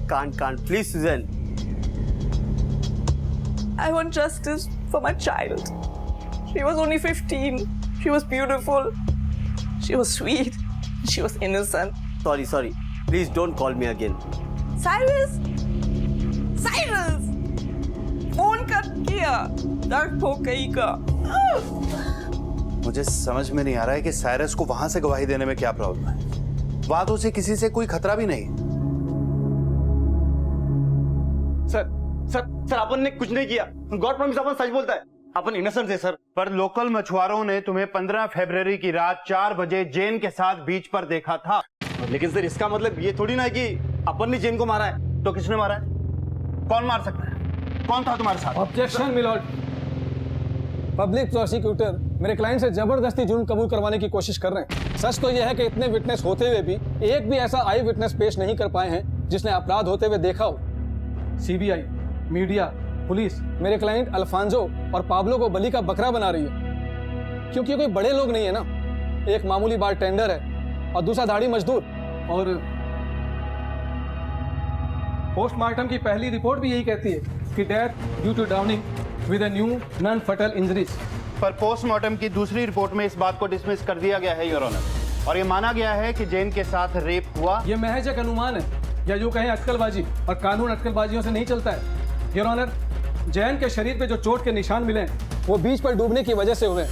Can't please Susan. I want justice for my child. She was only 15. She was beautiful. She was sweet. She was innocent. Sorry. Please don't call me again. Cyrus! Phone कर किया, दर्द हो गई का। मुझे समझ में नहीं आ रहा है कि साइरस को वहां से गवाही देने में क्या प्रॉब्लम है। वादों से किसी से कोई खतरा भी नहीं। सर, अपन ने कुछ नहीं किया। गॉड प्रॉमिस, अपन सच बोलता है। अपन इनोसेंट है सर। पर लोकल मछुआरों ने तुम्हें 15 फरवरी की रात 4 बजे जेन के साथ बीच पर देखा था। लेकिन सर, इसका मतलब ये थोड़ी ना है कि अपन ने जेन को मारा है। तो किसने मारा है? कौन मार सकता है? कौन था तुम्हारे साथ? Objection milord. पब्लिक प्रोसिक्यूटर मेरे क्लाइंट से जबरदस्ती जुर्म कबूल करवाने की कोशिश कर रहे हैं। सच तो यह है कि इतने विटनेस होते हुए भी एक भी ऐसा आई विटनेस पेश नहीं कर पाए हैं जिसने अपराध होते हुए देखा हो। सीबीआई, मीडिया, पुलिस मेरे क्लाइंट अल्फांजो और पाब्लो को बलि का बकरा बना रही है, क्योंकि कोई बड़े लोग नहीं है ना। एक मामूली बार टेंडर है और दूसरा दाढ़ी मजदूर। और पोस्टमार्टम की पहली रिपोर्ट भी यही कहती है कि death due to drowning with a new non fatal injuries. पर पोस्टमार्टम की दूसरी रिपोर्ट में इस बात को डिसमिस कर दिया गया है योर ऑनर, और ये माना गया है कि जेन के साथ रेप हुआ। ये महज एक अनुमान है, या यूं कहें अटकलबाजी, और कानून अटकलबाजियों से नहीं चलता है। योर ऑनर, जैन के शरीर पे जो चोट के निशान मिले हैं वो बीच पर डूबने की वजह से हुए।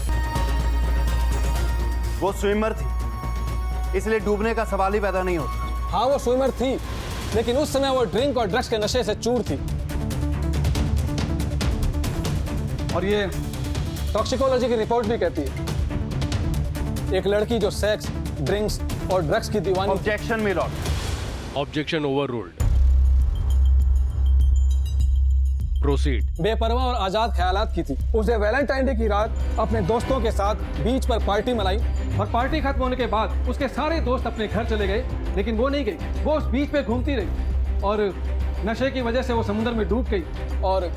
वो स्विमर थी, इसलिए डूबने का सवाल ही पैदा नहीं होता। हाँ, वो स्विमर थी, लेकिन उस समय वो ड्रिंक और ड्रग्स के नशे से चूर थी। और ये टॉक्सिकोलॉजी की रिपोर्ट भी कहती है एक लड़की जो सेक्स, ड्रिंक्स और ड्रग्स की दीवानी। Objection my lord. Objection overruled. Proceed. बेपरवाह और आजाद ख्यालात की थी। उसे वैलेंटाइन डे की रात अपने दोस्तों के साथ बीच पर पार्टी मनाई और पार्टी खत्म होने के बाद उसके सारे दोस्त अपने घर चले गए, लेकिन वो नहीं गई। वो उस बीच पे घूमती रही और नशे की वजह से वो समुद्र में डूब गई। और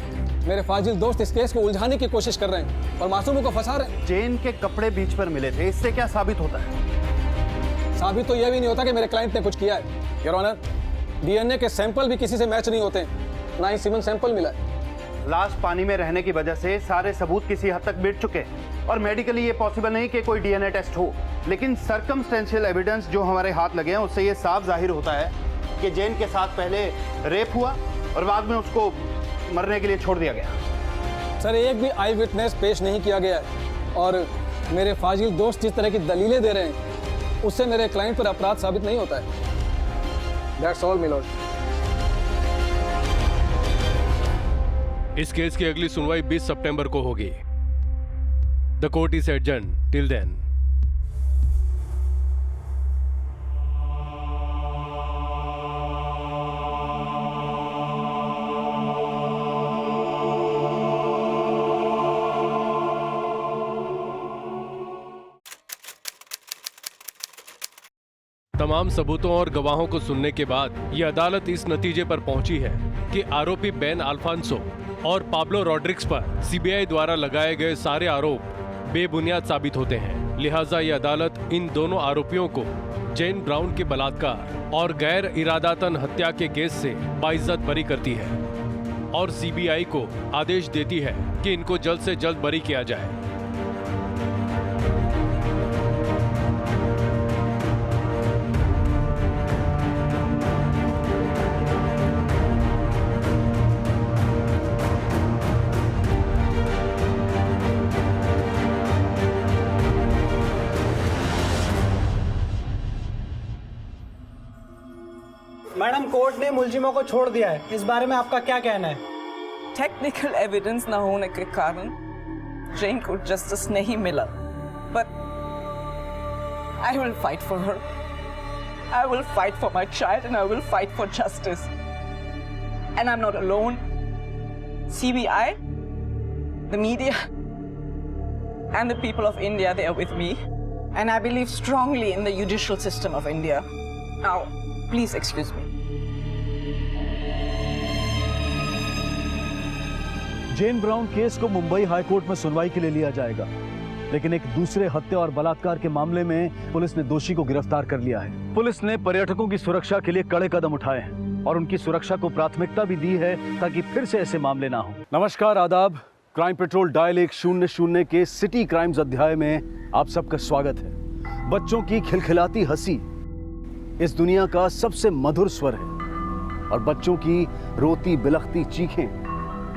मेरे फाजिल दोस्त इस केस को उलझाने की कोशिश कर रहे हैं और मासूमों को फंसा रहे हैं। जेन के कपड़े बीच पर मिले थे, इससे क्या साबित होता है? साबित तो यह भी नहीं होता कि मेरे क्लाइंट ने कुछ किया है। योर ऑनर, डीएनए के सैंपल भी किसी से मैच नहीं होते, ना ही सीमन सैंपल मिला है। लाश पानी में रहने की वजह से सारे सबूत किसी हद तक मिट चुके हैं और मेडिकली ये पॉसिबल नहीं कि कोई डीएनए टेस्ट हो, लेकिन सर्कमस्टेंशियल एविडेंस जो हमारे हाथ लगे हैं उससे ये साफ जाहिर होता है कि जेन के साथ पहले रेप हुआ और बाद में उसको मरने के लिए छोड़ दिया गया। सर, एक भी आई विटनेस पेश नहीं किया गया है और मेरे फाजिल दोस्त जिस तरह की दलीलें दे रहे हैं उससे मेरे क्लाइंट पर अपराध साबित नहीं होता है। That's all my lord. इस केस की अगली सुनवाई 20 सितंबर को होगी। The court is adjourn till then. तमाम सबूतों और गवाहों को सुनने के बाद यह अदालत इस नतीजे पर पहुंची है कि आरोपी बेन अल्फांसो और पाब्लो रॉड्रिग्स पर सीबीआई द्वारा लगाए गए सारे आरोप बेबुनियाद साबित होते हैं। लिहाजा यह अदालत इन दोनों आरोपियों को जेन ब्राउन के बलात्कार और गैर इरादातन हत्या के केस से बाइज्जत बरी करती है और सीबीआई को आदेश देती है कि इनको जल्द से जल्द बरी किया जाए। मैडम, कोर्ट ने मुलजिमों को छोड़ दिया है, इस बारे में आपका क्या कहना है? टेक्निकल एविडेंस न होने के कारण जेन को जस्टिस नहीं मिला, but I will fight for her. I will fight for my child and I will fight for justice. And I am not alone. CBI, the media and the people of India, they are with me, and I believe strongly in the judicial system of India. Now, please excuse me. Jane Brown case को Mumbai high court में सुनवाई के लिए लिया जाएगा, लेकिन एक दूसरे हत्या और बलात्कार के मामले में पुलिस ने दोषी को गिरफ्तार कर लिया है। पुलिस ने पर्यटकों की सुरक्षा के लिए कड़े कदम उठाए हैं और उनकी सुरक्षा को प्राथमिकता भी दी है ताकि फिर से ऐसे मामले ना हो। नमस्कार, आदाब। क्राइम पेट्रोल डायल 100 के सिटी क्राइम्स अध्याय में आप सबका स्वागत है। बच्चों की खिलखिलाती हंसी इस दुनिया का सबसे मधुर स्वर है और बच्चों की रोती बिलखती चीखें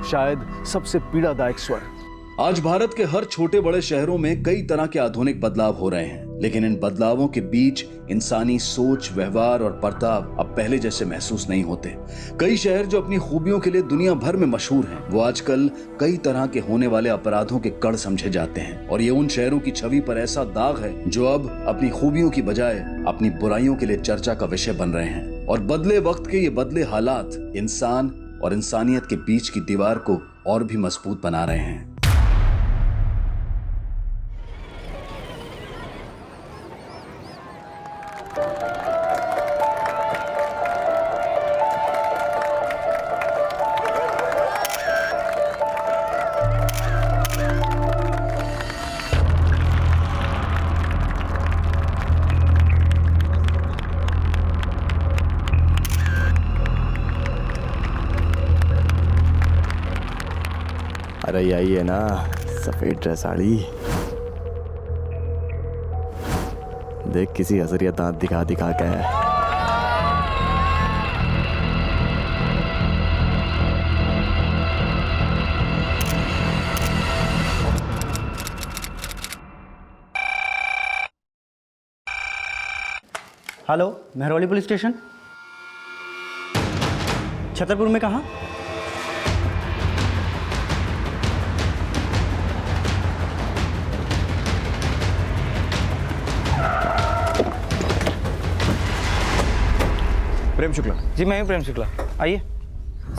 शायद सबसे पीड़ादायक स्वर। आज भारत के हर छोटे बड़े शहरों में कई तरह के आधुनिक बदलाव हो रहे हैं, लेकिन इन बदलावों के बीच इंसानी सोच, व्यवहार और बर्ताव अब पहले जैसे महसूस नहीं होते। कई शहर जो अपनी खूबियों के लिए दुनिया भर में मशहूर हैं, वो आजकल कई तरह के होने वाले अपराधों के गढ़ समझे जाते हैं और ये उन शहरों की छवि पर ऐसा दाग है जो अब अपनी खूबियों की बजाय अपनी बुराइयों के लिए चर्चा का विषय बन रहे हैं। और बदले वक्त के ये बदले हालात इंसान और इंसानियत के बीच की दीवार को और भी मजबूत बना रहे हैं। अरे यही है ना सफेद ड्रेस साड़ी। देख किसी हजरिया दांत दिखा दिखा के है। Hello, Mehrauli police station. Chhatarpur में कहाँ? प्रेम शुक्ला। जी मैं हूँ प्रेम शुक्ला, आइए।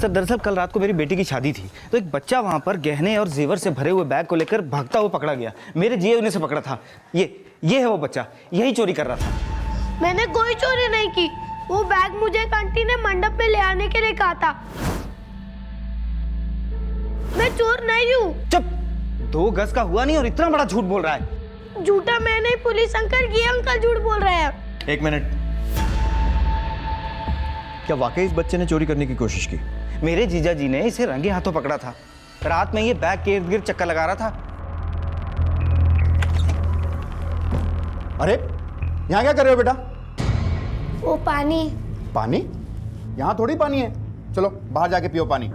सर दरअसल कल रात को मेरी बेटी की शादी थी, तो एक बच्चा वहाँ पर गहने और जेवर से भरे हुए बैग को लेकर भागता हुआ पकड़ा गया। मेरे जिए उन्हें से पकड़ा था। ये है वो बच्चा, यही चोरी कर रहा था। मैंने कोई चोरी नहीं की। वो बैग मुझे एक आंटी ने मंडप पे ले आने के लिए कहा था। मैं चोर नहीं हूँ। चुप! 2 गज का हुआ नहीं और इतना बड़ा झूठ बोल रहा है। झूठा मैं नहीं, पुलिस अंकल, ये अंकल झूठ बोल रहे हैं। 1 मिनट, क्या वाकई इस बच्चे ने चोरी करने की कोशिश की? मेरे जीजा जी ने इसे रंगे हाथों पकड़ा था। रात में ये बैग के इर्द गिर्द चक्कर लगा रहा था। अरे यहाँ क्या कर रहे हो बेटा? वो पानी। पानी? यहाँ थोड़ी पानी है। चलो बाहर जाके पियो पानी।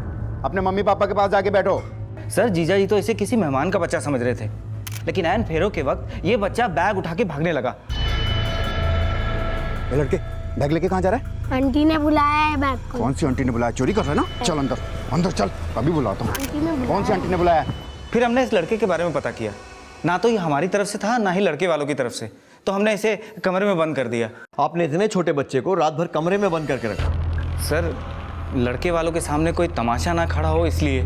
अपने मम्मी पापा के पास जाके बैठो। सर जीजा जी तो इसे किसी मेहमान का बच्चा समझ रहे थे, लेकिन ऐन फेरों के वक्त ये बच्चा बैग उठा के भागने लगा। लड़के बैग लेके कहाँ जा रहा है? आंटी ने बुलाया है बैग को। कौन सी आंटी ने बुलाया? चोरी कर रहा है ना? चल अंदर, अंदर चल, अभी बुलाता हूँ। कौन सी आंटी ने बुलाया? फिर हमने इस लड़के के बारे में पता किया। ना तो ये हमारी तरफ से था, ना ही लड़के वालों की तरफ से। तो हमने इसे कमरे में बंद कर दिया। आपने इतने छोटे बच्चे को रात भर कमरे में बंद करके रखा? सर लड़के वालों के सामने कोई तमाशा ना खड़ा हो इसलिए।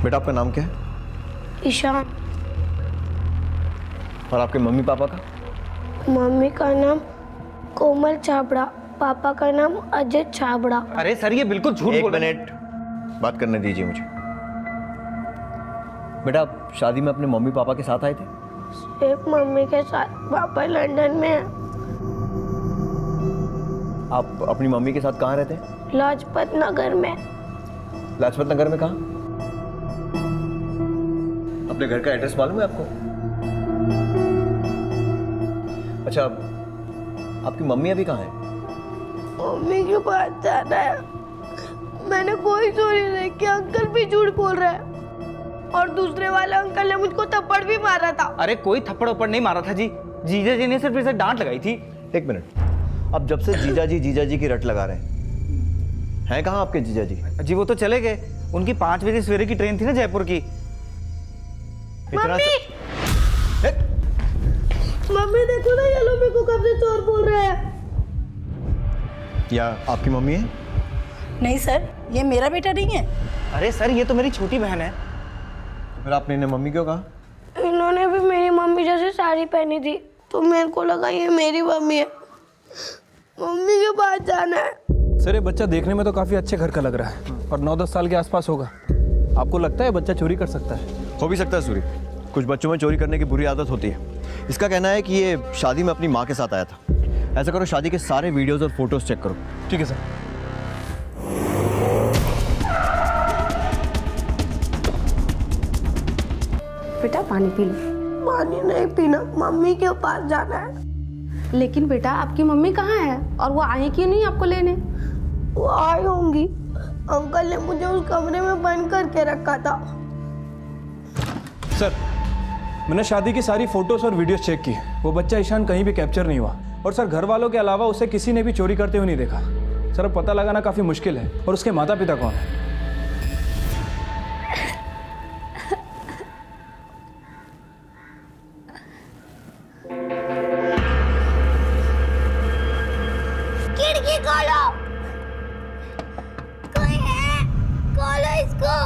बेटा आपका नाम क्या है? ईशान। और आपके मम्मी पापा का? मम्मी का नाम कोमल छाबड़ा, पापा का नाम अजय छाबड़ा। अरे सर ये बिल्कुल झूठ बोल रहे हैं। 1 मिनट बात करने दीजिए मुझे। बेटा आप शादी में अपने मम्मी पापा के साथ आए थे? एक मम्मी के साथ, पापा लंदन में है। आप अपनी मम्मी के साथ कहाँ रहते हैं? लाजपत नगर में। लाजपत नगर में कहाँ? अपने घर का एड्रेस मालूम है आपको? अच्छा आपकी मम्मी अभी कहाँ है? मम्मी के पास जाना है। मैंने कोई चोरी नहीं की। अंकल भी झूठ बोल रहा है और दूसरे वाले अंकल ने मुझको थप्पड़ भी मारा था। अरे कोई थप्पड़ उप्पड़ नहीं मारा था जी, जीजा जी ने सिर्फ इसे डांट लगाई थी। 1 मिनट, अब जब से जीजा जी की रट लगा रहे हैं कहाँ आपके जीजा जी? जी वो तो चले गए, उनकी 5 बजे सवेरे की ट्रेन थी ना जयपुर की। मम्मी देखो ना, ये लोग मेरे को कब से चोर बोल रहे हैं। या आपकी मम्मी है? नहीं सर, ये मेरा बेटा नहीं है। अरे सर ये तो मेरी छोटी बहन है। फिर आपने इन्हें मम्मी क्यों कहा? इन्होंने भी मेरी मम्मी जैसे साड़ी पहनी थी, तो मेरे को लगा ये मेरी मम्मी है। मम्मी के पास जाना है। सर ये बच्चा देखने में तो काफी अच्छे घर का लग रहा है और 9-10 साल के आसपास होगा। आपको लगता है बच्चा चोरी कर सकता है? हो भी सकता है सूरी, कुछ बच्चों में चोरी करने की बुरी आदत होती है। इसका कहना है कि ये शादी में अपनी माँ के साथ आया था। ऐसा करो, शादी के सारे वीडियोस और फोटोज चेक करो। ठीक है सर। बेटा पानी पी लो। पानी नहीं पीना, मम्मी के पास जाना है। लेकिन बेटा आपकी मम्मी कहाँ है और वो आई क्यों नहीं आपको लेने? वो आई होंगी, अंकल ने मुझे उस कमरे में बंद करके रखा था। सर मैंने शादी की सारी फोटोज और वीडियोस चेक की, वो बच्चा ईशान कहीं भी कैप्चर नहीं हुआ। और सर घर वालों के अलावा उसे किसी ने भी चोरी करते हुए नहीं देखा। सर अब पता लगाना काफी मुश्किल है। और उसके माता पिता कौन है? खिड़की खोलो, कोई है, खोलो इसको।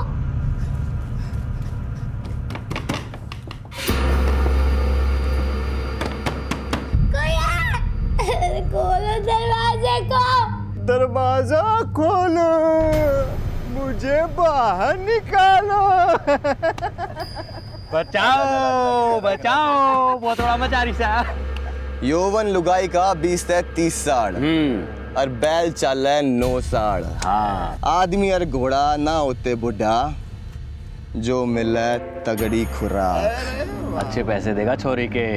कोई है, खोलो दरवाजे को। दरवाजा खोलो, मुझे बाहर निकालो। बचाओ बचाओ, बहुत बड़ा मचा रिसा। यौवन लुगाई का 20 से 30 साल और बैल चल है 9 साल। हाँ। आदमी और घोड़ा ना होते बुढ़ा, जो मिले तगड़ी खुराक। अच्छे पैसे देगा छोरी के।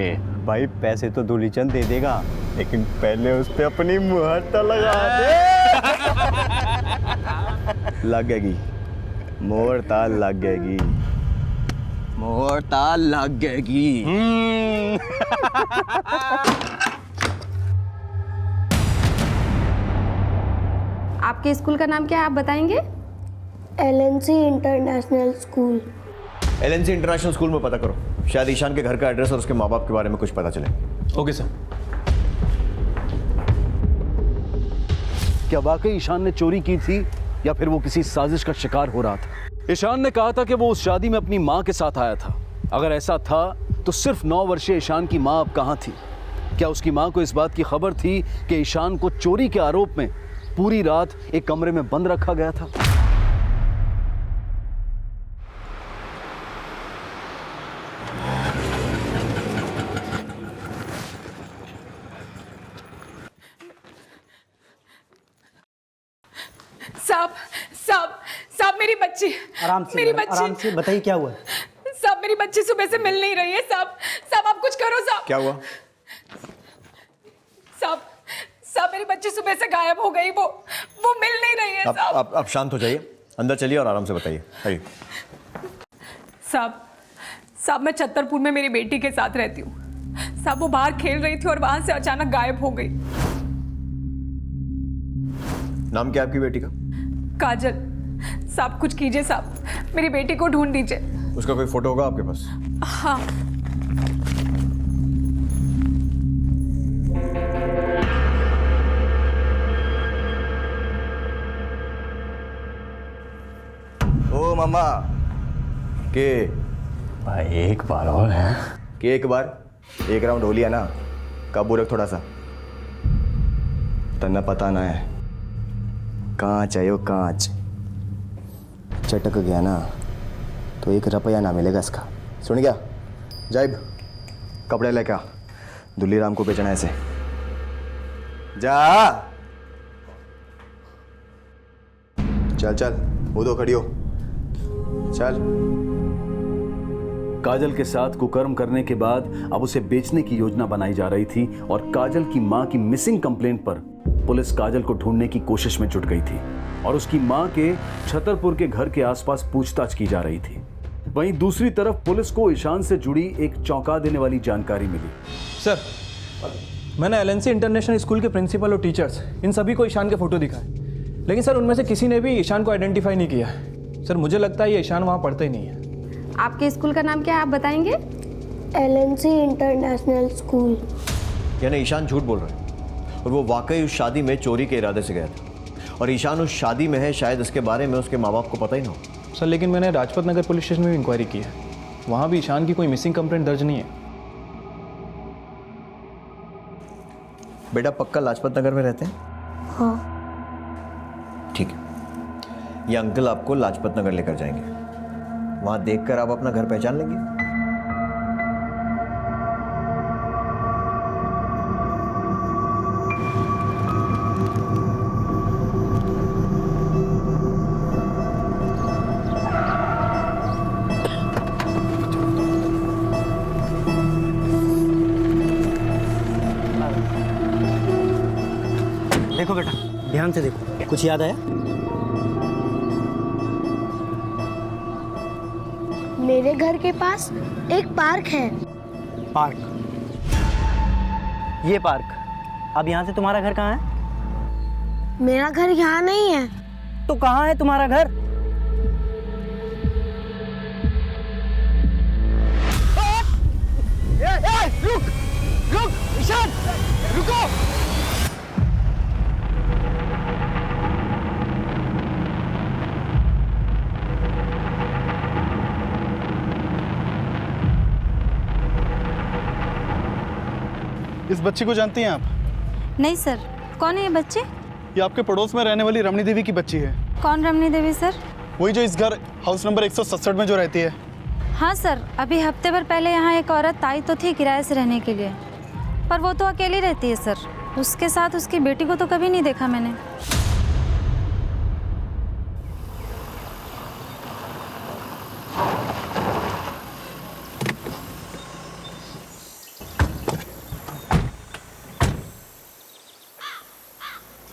भाई पैसे तो दूलीचंद दे देगा, लेकिन पहले उस पे अपनी मुहर तो लगा दे। लगेगी मोहर ताल लगेगी, मोहर ताल लगेगी। आपके स्कूल का नाम क्या है, आप बताएंगे? LNC international school. LNC international school में पता करो, शायद ईशान के घर का एड्रेस और उसके माँ बाप के बारे में कुछ पता चले। Okay sir. क्या वाकई ईशान ने चोरी की थी या फिर वो किसी साजिश का शिकार हो रहा था? ईशान ने कहा था कि वो उस शादी में अपनी माँ के साथ आया था। अगर ऐसा था तो सिर्फ 9 वर्षीय ईशान की माँ अब कहाँ थी? क्या उसकी माँ को इस बात की खबर थी कि ईशान को चोरी के आरोप में पूरी रात एक कमरे में बंद रखा गया था? साहब साहब साहब, मेरी बच्ची, आराम से मेरी मैडम, आराम से बताइए क्या हुआ? साहब मेरी बच्ची सुबह से मिल नहीं रही है। साहब साहब आप कुछ करो साहब। क्या हुआ? साहब साहब मेरी बच्ची सुबह से गायब हो गई, वो मिल नहीं रही है साहब। आप शांत हो जाइए, अंदर चलिए और आराम से बताइए। आइए। साहब साहब मैं छतरपुर में मेरी बेटी के साथ रहती हूँ। साहब वो बाहर खेल रही थी और वहां से अचानक गायब हो गई। नाम क्या है आपकी बेटी का? काजल। साहब कुछ कीजिए साहब, मेरी बेटी को ढूंढ दीजिए। उसका कोई फोटो होगा आपके पास? हाँ। ओ मामा के भाई एक बार और है कि एक बार एक राउंड हो लिया ना, काबू रख थोड़ा सा। तन्ना पता ना है कांच है यो कांच, चटक गया ना तो 1 रुपया ना मिलेगा इसका। सुन गया? जाइब कपड़े लेके आ, दुल्ली राम को बेचना ऐसे। जा चल चल, वो दो खड़ी हो, चल। काजल के साथ कुकर्म करने के बाद अब उसे बेचने की योजना बनाई जा रही थी और काजल की मां की मिसिंग कंप्लेंट पर पुलिस काजल को ढूंढने की कोशिश में जुट गई थी और उसकी मां के छतरपुर के घर के आसपास पूछताछ की जा रही थी। वहीं दूसरी तरफ पुलिस को ईशान से जुड़ी एक चौंका देने वाली जानकारी मिली। सर मैंने LNC इंटरनेशनल स्कूल के प्रिंसिपल और टीचर्स इन सभी को ईशान के फोटो दिखाए, लेकिन सर उनमें से किसी ने भी ईशान को आइडेंटिफाई नहीं किया। सर मुझे लगता है ये ईशान वहाँ पढ़ता ही नहीं है। आपके स्कूल का नाम क्या है, आप बताएंगे? LNC international school. यानी ईशान झूठ बोल रहा है और वो वाकई उस शादी में चोरी के इरादे से गया था और ईशान उस शादी में है, शायद इसके बारे में उसके माँ बाप को पता ही ना हो। सर लेकिन मैंने राजपत नगर पुलिस स्टेशन में भी इंक्वायरी की है, वहाँ भी ईशान की कोई मिसिंग कंप्लेंट दर्ज नहीं है। बेटा पक्का लाजपत नगर में रहते हैं? हाँ। ठीक है, ये अंकल आपको लाजपत नगर लेकर जाएंगे, वहां देखकर आप अपना घर पहचान लेंगे। देखो बेटा, ध्यान से देखो, कुछ याद आया? मेरे घर के पास एक पार्क है। पार्क? ये पार्क? अब यहाँ से तुम्हारा घर कहाँ है? मेरा घर यहाँ नहीं है। तो कहाँ है तुम्हारा घर? रुक रुक ईशान, रुको। इस बच्ची को जानती हैं आप? नहीं सर, कौन है ये बच्चे? ये आपके पड़ोस में रहने वाली रमणी देवी की बच्ची है। कौन रमणी देवी सर? वही जो इस घर हाउस नंबर 167 में जो रहती है। हाँ सर, अभी हफ्ते भर पहले यहाँ एक औरत आई तो थी किराए से रहने के लिए, पर वो तो अकेली रहती है सर। उसके साथ उसकी बेटी को तो कभी नहीं देखा मैंने।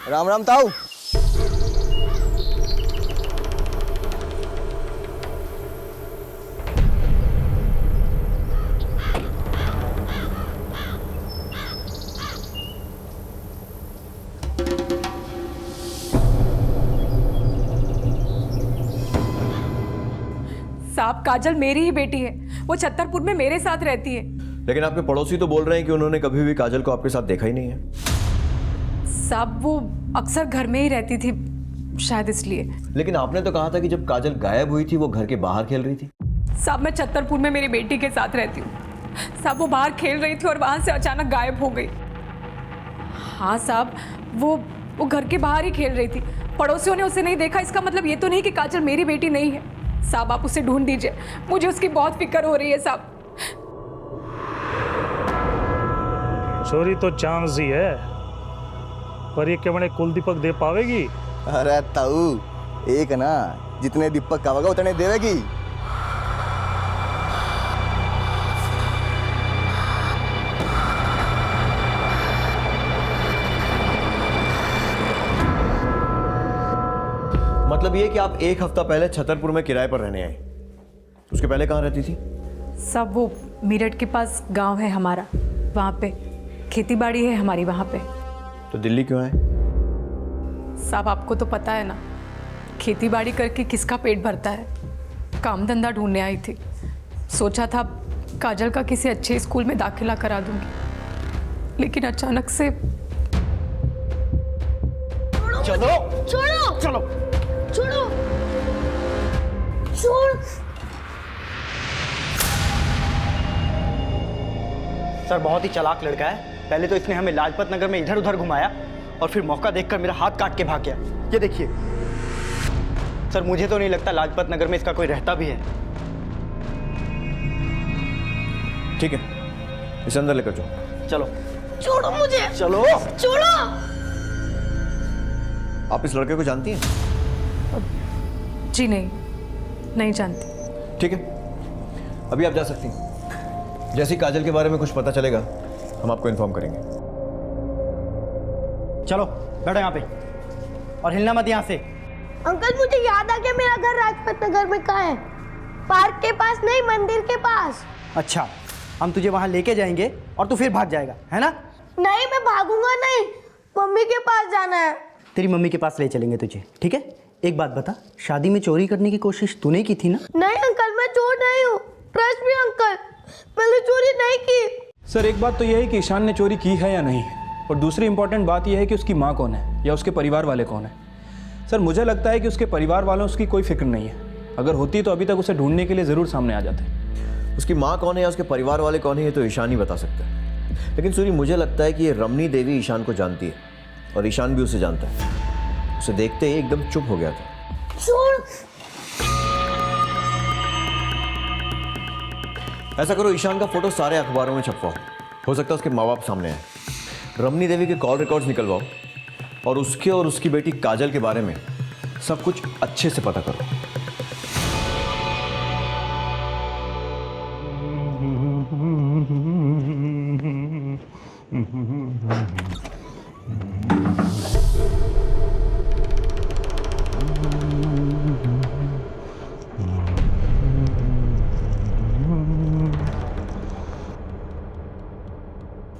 राम राम ताऊ। साहब काजल मेरी ही बेटी है, वो छतरपुर में मेरे साथ रहती है। लेकिन आपके पड़ोसी तो बोल रहे हैं कि उन्होंने कभी भी काजल को आपके साथ देखा ही नहीं है। साहब वो अक्सर घर में ही रहती थी, शायद इसलिए। लेकिन आपने तो कहा था कि जब काजल गायब हुई थी वो घर के बाहर खेल रही थी। साहब मैं छतरपुर में मेरी बेटी के साथ रहती हूँ। साहब वो बाहर खेल रही थी और वहां से अचानक गायब हो गई। हाँ साहब, वो घर के बाहर ही खेल रही थी, पड़ोसियों ने उसे नहीं देखा। इसका मतलब ये तो नहीं कि काजल मेरी बेटी नहीं है। साहब आप उसे ढूंढ दीजिए, मुझे उसकी बहुत फिक्र हो रही है साहब। चोरी तो चांस ही है, पर ये क्या कुल दीपक दे पावेगी? अरे ताऊ, एक ना जितने दीपक का होगा उतने देवेगी। मतलब ये कि आप एक हफ्ता पहले छतरपुर में किराए पर रहने आए, उसके पहले कहाँ रहती थी? साहब वो मेरठ के पास गांव है हमारा, वहाँ पे खेती बाड़ी है हमारी वहाँ पे। तो दिल्ली क्यों आए? साहब आपको तो पता है ना, खेती बाड़ी करके किसका पेट भरता है। काम धंधा ढूंढने आई थी, सोचा था काजल का किसी अच्छे स्कूल में दाखिला करा दूंगी, लेकिन अचानक से। चलो छोड़ो, चलो छोड़ो, छोड़। सर बहुत ही चालाक लड़का है। पहले तो इसने हमें लाजपत नगर में इधर उधर घुमाया और फिर मौका देखकर मेरा हाथ काट के भाग गया। ये देखिए सर, मुझे तो नहीं लगता लाजपत नगर में इसका कोई रहता भी है। ठीक है, इसे अंदर लेकर जाओ। चलो। छोड़ो मुझे, चलो। छोड़ो। आप इस लड़के को जानती हैं? जी नहीं जानती। ठीक है, अभी आप जा सकती हैं। जैसे ही काजल के बारे में कुछ पता चलेगा हम आपको इन्फॉर्म करेंगे। चलो बैठो यहाँ पे और हिलना मत यहाँ से। अंकल मुझे याद आ गया, मेरा घर राजपत नगर में कहाँ है? पार्क के पास नहीं, मंदिर के पास। अच्छा, हम तुझे वहाँ लेके जाएंगे और तू फिर भाग जाएगा, है ना? नहीं मैं भागूंगा नहीं, मम्मी के पास जाना है। तेरी मम्मी के पास ले चलेंगे तुझे, ठीक है? एक बात बता, शादी में चोरी करने की कोशिश तूने की थी ना? नहीं अंकल, मैं चोर नहीं हूँ। ट्रस्ट मी अंकल, मैंने चोरी नहीं की। सर एक बात तो यह है कि ईशान ने चोरी की है या नहीं, और दूसरी इंपॉर्टेंट बात यह है कि उसकी माँ कौन है या उसके परिवार वाले कौन है। सर मुझे लगता है कि उसके परिवार वालों उसकी कोई फिक्र नहीं है। अगर होती तो अभी तक उसे ढूंढने के लिए ज़रूर सामने आ जाते। उसकी माँ कौन है या उसके परिवार वाले कौन है ये तो ईशान ही बता सकता है। लेकिन सूरी, मुझे लगता है कि ये रमनी देवी ईशान को जानती है और ईशान भी उसे जानता है। उसे देखते ही एकदम चुप हो गया था। ऐसा करो, ईशान का फोटो सारे अखबारों में छपवाओ, हो सकता है उसके माँ बाप सामने आए। रमनी देवी के कॉल रिकॉर्ड्स निकलवाओ और उसके और उसकी बेटी काजल के बारे में सब कुछ अच्छे से पता करो।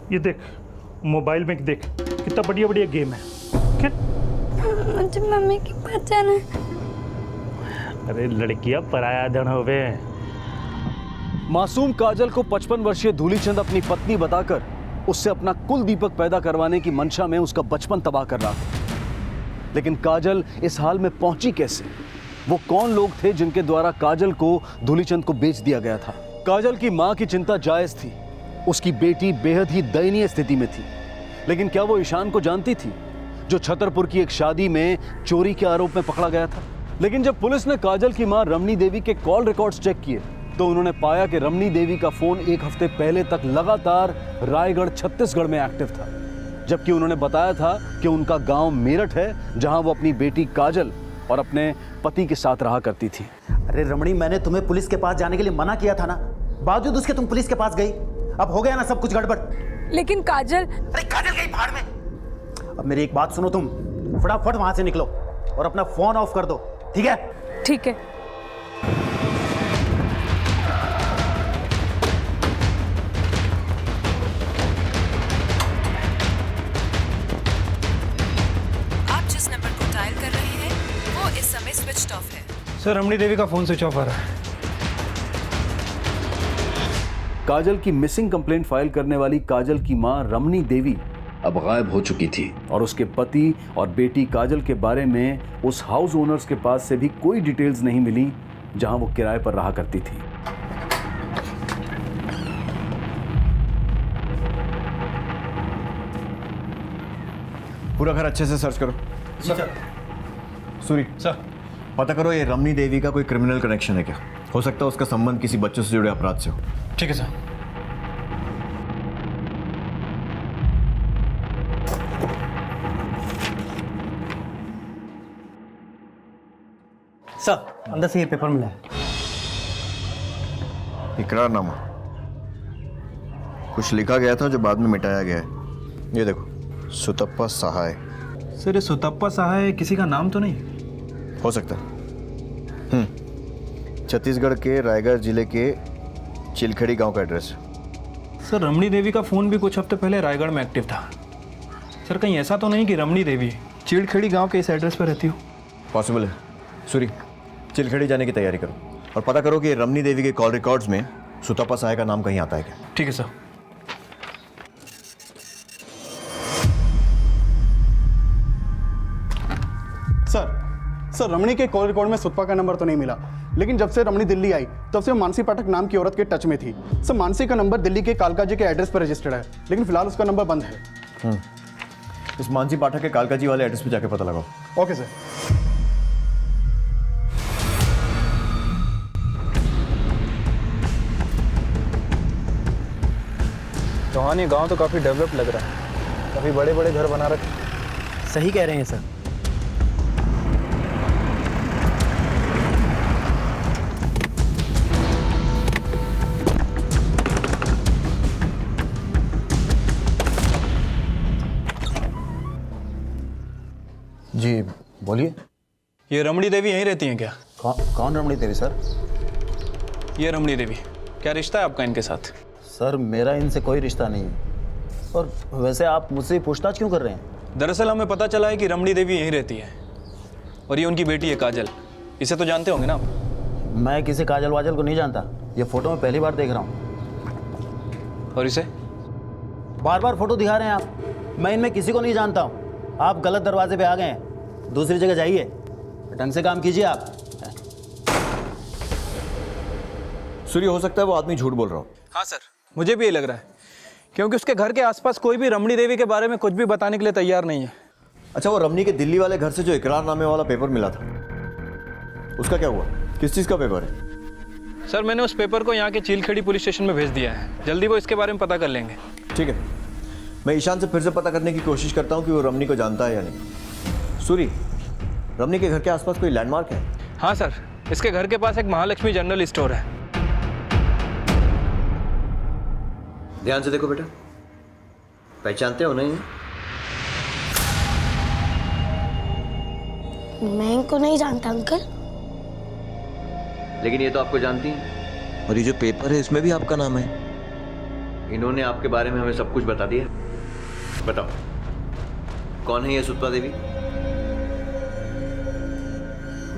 ये देख, मोबाइल में देख, कितना बढ़िया बढ़िया गेम है। मुझे मम्मी के पास जाना है। अरे लड़कियां पराया धन होवे। मासूम काजल को 55 वर्षीय धूलीचंद अपनी पत्नी बताकर उससे अपना कुल दीपक पैदा करवाने की मंशा में उसका बचपन तबाह कर रहा था। लेकिन काजल इस हाल में पहुंची कैसे? वो कौन लोग थे जिनके द्वारा काजल को धूलीचंद को बेच दिया गया था? काजल की मां की चिंता जायज थी, उसकी बेटी बेहद ही दयनीय स्थिति में थी। लेकिन क्या वो ईशान को जानती थी, जो छतरपुर की एक शादी में चोरी के आरोप में पकड़ा गया था? लेकिन जब पुलिस ने काजल की मां रमनी देवी के कॉल रिकॉर्ड्स चेक किए तो उन्होंने पाया कि रमनी देवी का फोन एक हफ्ते पहले तक लगातार रायगढ़ छत्तीसगढ़ में एक्टिव था, जबकि उन्होंने बताया था कि उनका गांव मेरठ है, जहां वो अपनी बेटी काजल और अपने पति के साथ रहा करती थी। अरे रमणी, मैंने तुम्हें पुलिस के पास जाने के लिए मना किया था ना, बावजूद उसके तुम पुलिस के पास गई। अब हो गया ना सब कुछ गड़बड़। लेकिन काजल। अरे काजल गई भाड़ में। अब मेरी एक बात सुनो, तुम फटाफट वहां से निकलो और अपना फोन ऑफ कर दो, ठीक है? ठीक है। आप जिस नंबर को डायल कर रहे हैं वो इस समय स्विच्ड ऑफ है। सर रमनी देवी का फोन स्विच ऑफ आ रहा है। काजल की मिसिंग कंप्लेंट फाइल करने वाली काजल की मां रमनी देवी अब गायब हो चुकी थी और उसके पति और बेटी काजल के बारे में उस हाउस ओनर्स के पास से भी कोई डिटेल्स नहीं मिली जहां वो किराए पर रहा करती थी। पूरा घर अच्छे से सर्च करो। सर। सूरी सर, पता करो ये रमनी देवी का कोई क्रिमिनल कनेक्शन है क्या? हो सकता है उसका संबंध किसी बच्चों से जुड़े अपराध से हो। ठीक है सर। सर अंदर से ये पेपर मिला है। इकरारनामा कुछ लिखा गया था जो बाद में मिटाया गया है। ये देखो, सुतप्पा सहाय। सर ये सुतप्पा सहाय किसी का नाम तो नहीं? हो सकता है। छत्तीसगढ़ के रायगढ़ जिले के चिलखड़ी गांव का एड्रेस है। सर रमणी देवी का फ़ोन भी कुछ हफ्ते पहले रायगढ़ में एक्टिव था। सर कहीं ऐसा तो नहीं कि रमणी देवी चिलखड़ी गांव के इस एड्रेस पर रहती हो? पॉसिबल है। सूरी, चिलखड़ी जाने की तैयारी करो और पता करो कि रमनी देवी के कॉल रिकॉर्ड्स में सुतप्पा सहाय का नाम कहीं आता है क्या। ठीक है सर। सर रमणी के कॉल रिकॉर्ड में सुतपा का नंबर तो नहीं मिला, लेकिन जब से रमणी दिल्ली आई तब से मानसी पाठक नाम की औरत के टच में थी। सर मानसी का नंबर दिल्ली के कालका जी के एड्रेस पर रजिस्टर्ड है, लेकिन फिलहाल उसका नंबर बंद है। इस मानसी पाठक के कालका जी वाले एड्रेस पे जाके पता लगाओ। Okay sir. चौहान ये गांव तो काफ़ी डेवलप लग रहा है, काफ़ी बड़े बड़े घर बना रखे। सही कह रहे हैं सर। जी बोलिए। ये रमणी देवी यहीं रहती हैं क्या? कौन रमणी देवी सर? ये रमणी देवी, क्या रिश्ता है आपका इनके साथ? सर मेरा इनसे कोई रिश्ता नहीं है। और वैसे आप मुझसे पूछताछ क्यों कर रहे हैं? दरअसल हमें पता चला है कि रमणी देवी यहीं रहती है और ये उनकी बेटी है काजल। इसे तो जानते होंगे ना आप? मैं किसी काजल वाजल को नहीं जानता, ये फोटो में पहली बार देख रहा हूँ। और इसे? बार बार फोटो दिखा रहे हैं आप। मैं इनमें किसी को नहीं जानता हूँ। आप गलत दरवाजे पे आ गए हैं, दूसरी जगह जाइए, ढंग से काम कीजिए आप। सूर्य, हो सकता है वो आदमी झूठ बोल रहा हो। हाँ सर, मुझे भी ये लग रहा है, क्योंकि उसके घर के आसपास कोई भी रमणी देवी के बारे में कुछ भी बताने के लिए तैयार नहीं है। अच्छा, वो रमनी के दिल्ली वाले घर से जो इकरारनामे वाला पेपर मिला था, उसका क्या हुआ? किस चीज़ का पेपर है? सर मैंने उस पेपर को यहाँ के चीलखेड़ी पुलिस स्टेशन में भेज दिया है, जल्दी वो इसके बारे में पता कर लेंगे। ठीक है, मैं ईशान से फिर से पता करने की कोशिश करता हूँ कि वो रमनी को जानता है या नहीं। सूरी, रमनी के घर के आसपास कोई लैंडमार्क है? हाँ सर, इसके घर के पास एक महालक्ष्मी जनरल स्टोर है। ध्यान से देखो बेटा, पहचानते हो नहीं? मैं इनको नहीं जानता अंकल। लेकिन ये तो आपको जानती हैं। और ये जो पेपर है इसमें भी आपका नाम है। इन्होंने आपके बारे में हमें सब कुछ बता दिया। बताओ, कौन है ये सुतपा देवी?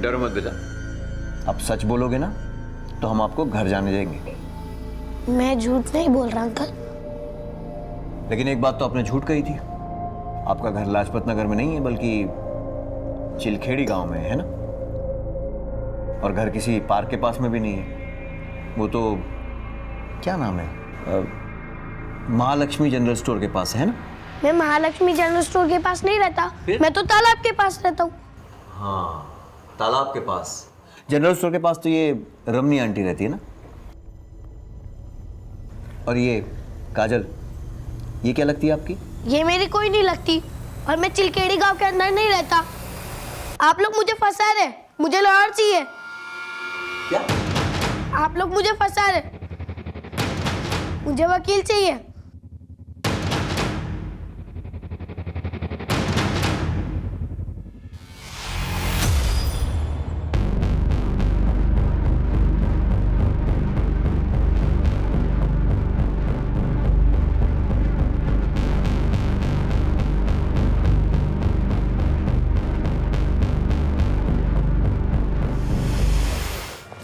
डरो मत बेटा, आप सच बोलोगे ना तो हम आपको घर जाने देंगे। मैं झूठ नहीं बोल रहा अंकल। लेकिन एक बात तो आपने झूठ कही थी, आपका घर लाजपत नगर में नहीं है बल्कि चिलखेड़ी गांव में है ना? और घर किसी पार्क के पास में भी नहीं है, वो तो क्या नाम है, महालक्ष्मी जनरल स्टोर के पास है ना? मैं महालक्ष्मी जनरल स्टोर के पास नहीं रहता, मैं तो तालाब के पास रहता हूँ। हाँ, तालाब के पास। जनरल स्टोर के पास तो ये रमनी आंटी रहती है ना? और ये काजल, ये क्या लगती है आपकी? ये मेरी कोई नहीं लगती और मैं चिलकेड़ी गांव के अंदर नहीं रहता। आप लोग मुझे फंसा रहे, मुझे लॉयर चाहिए। क्या? आप लोग मुझे फंसा रहे, मुझे वकील चाहिए।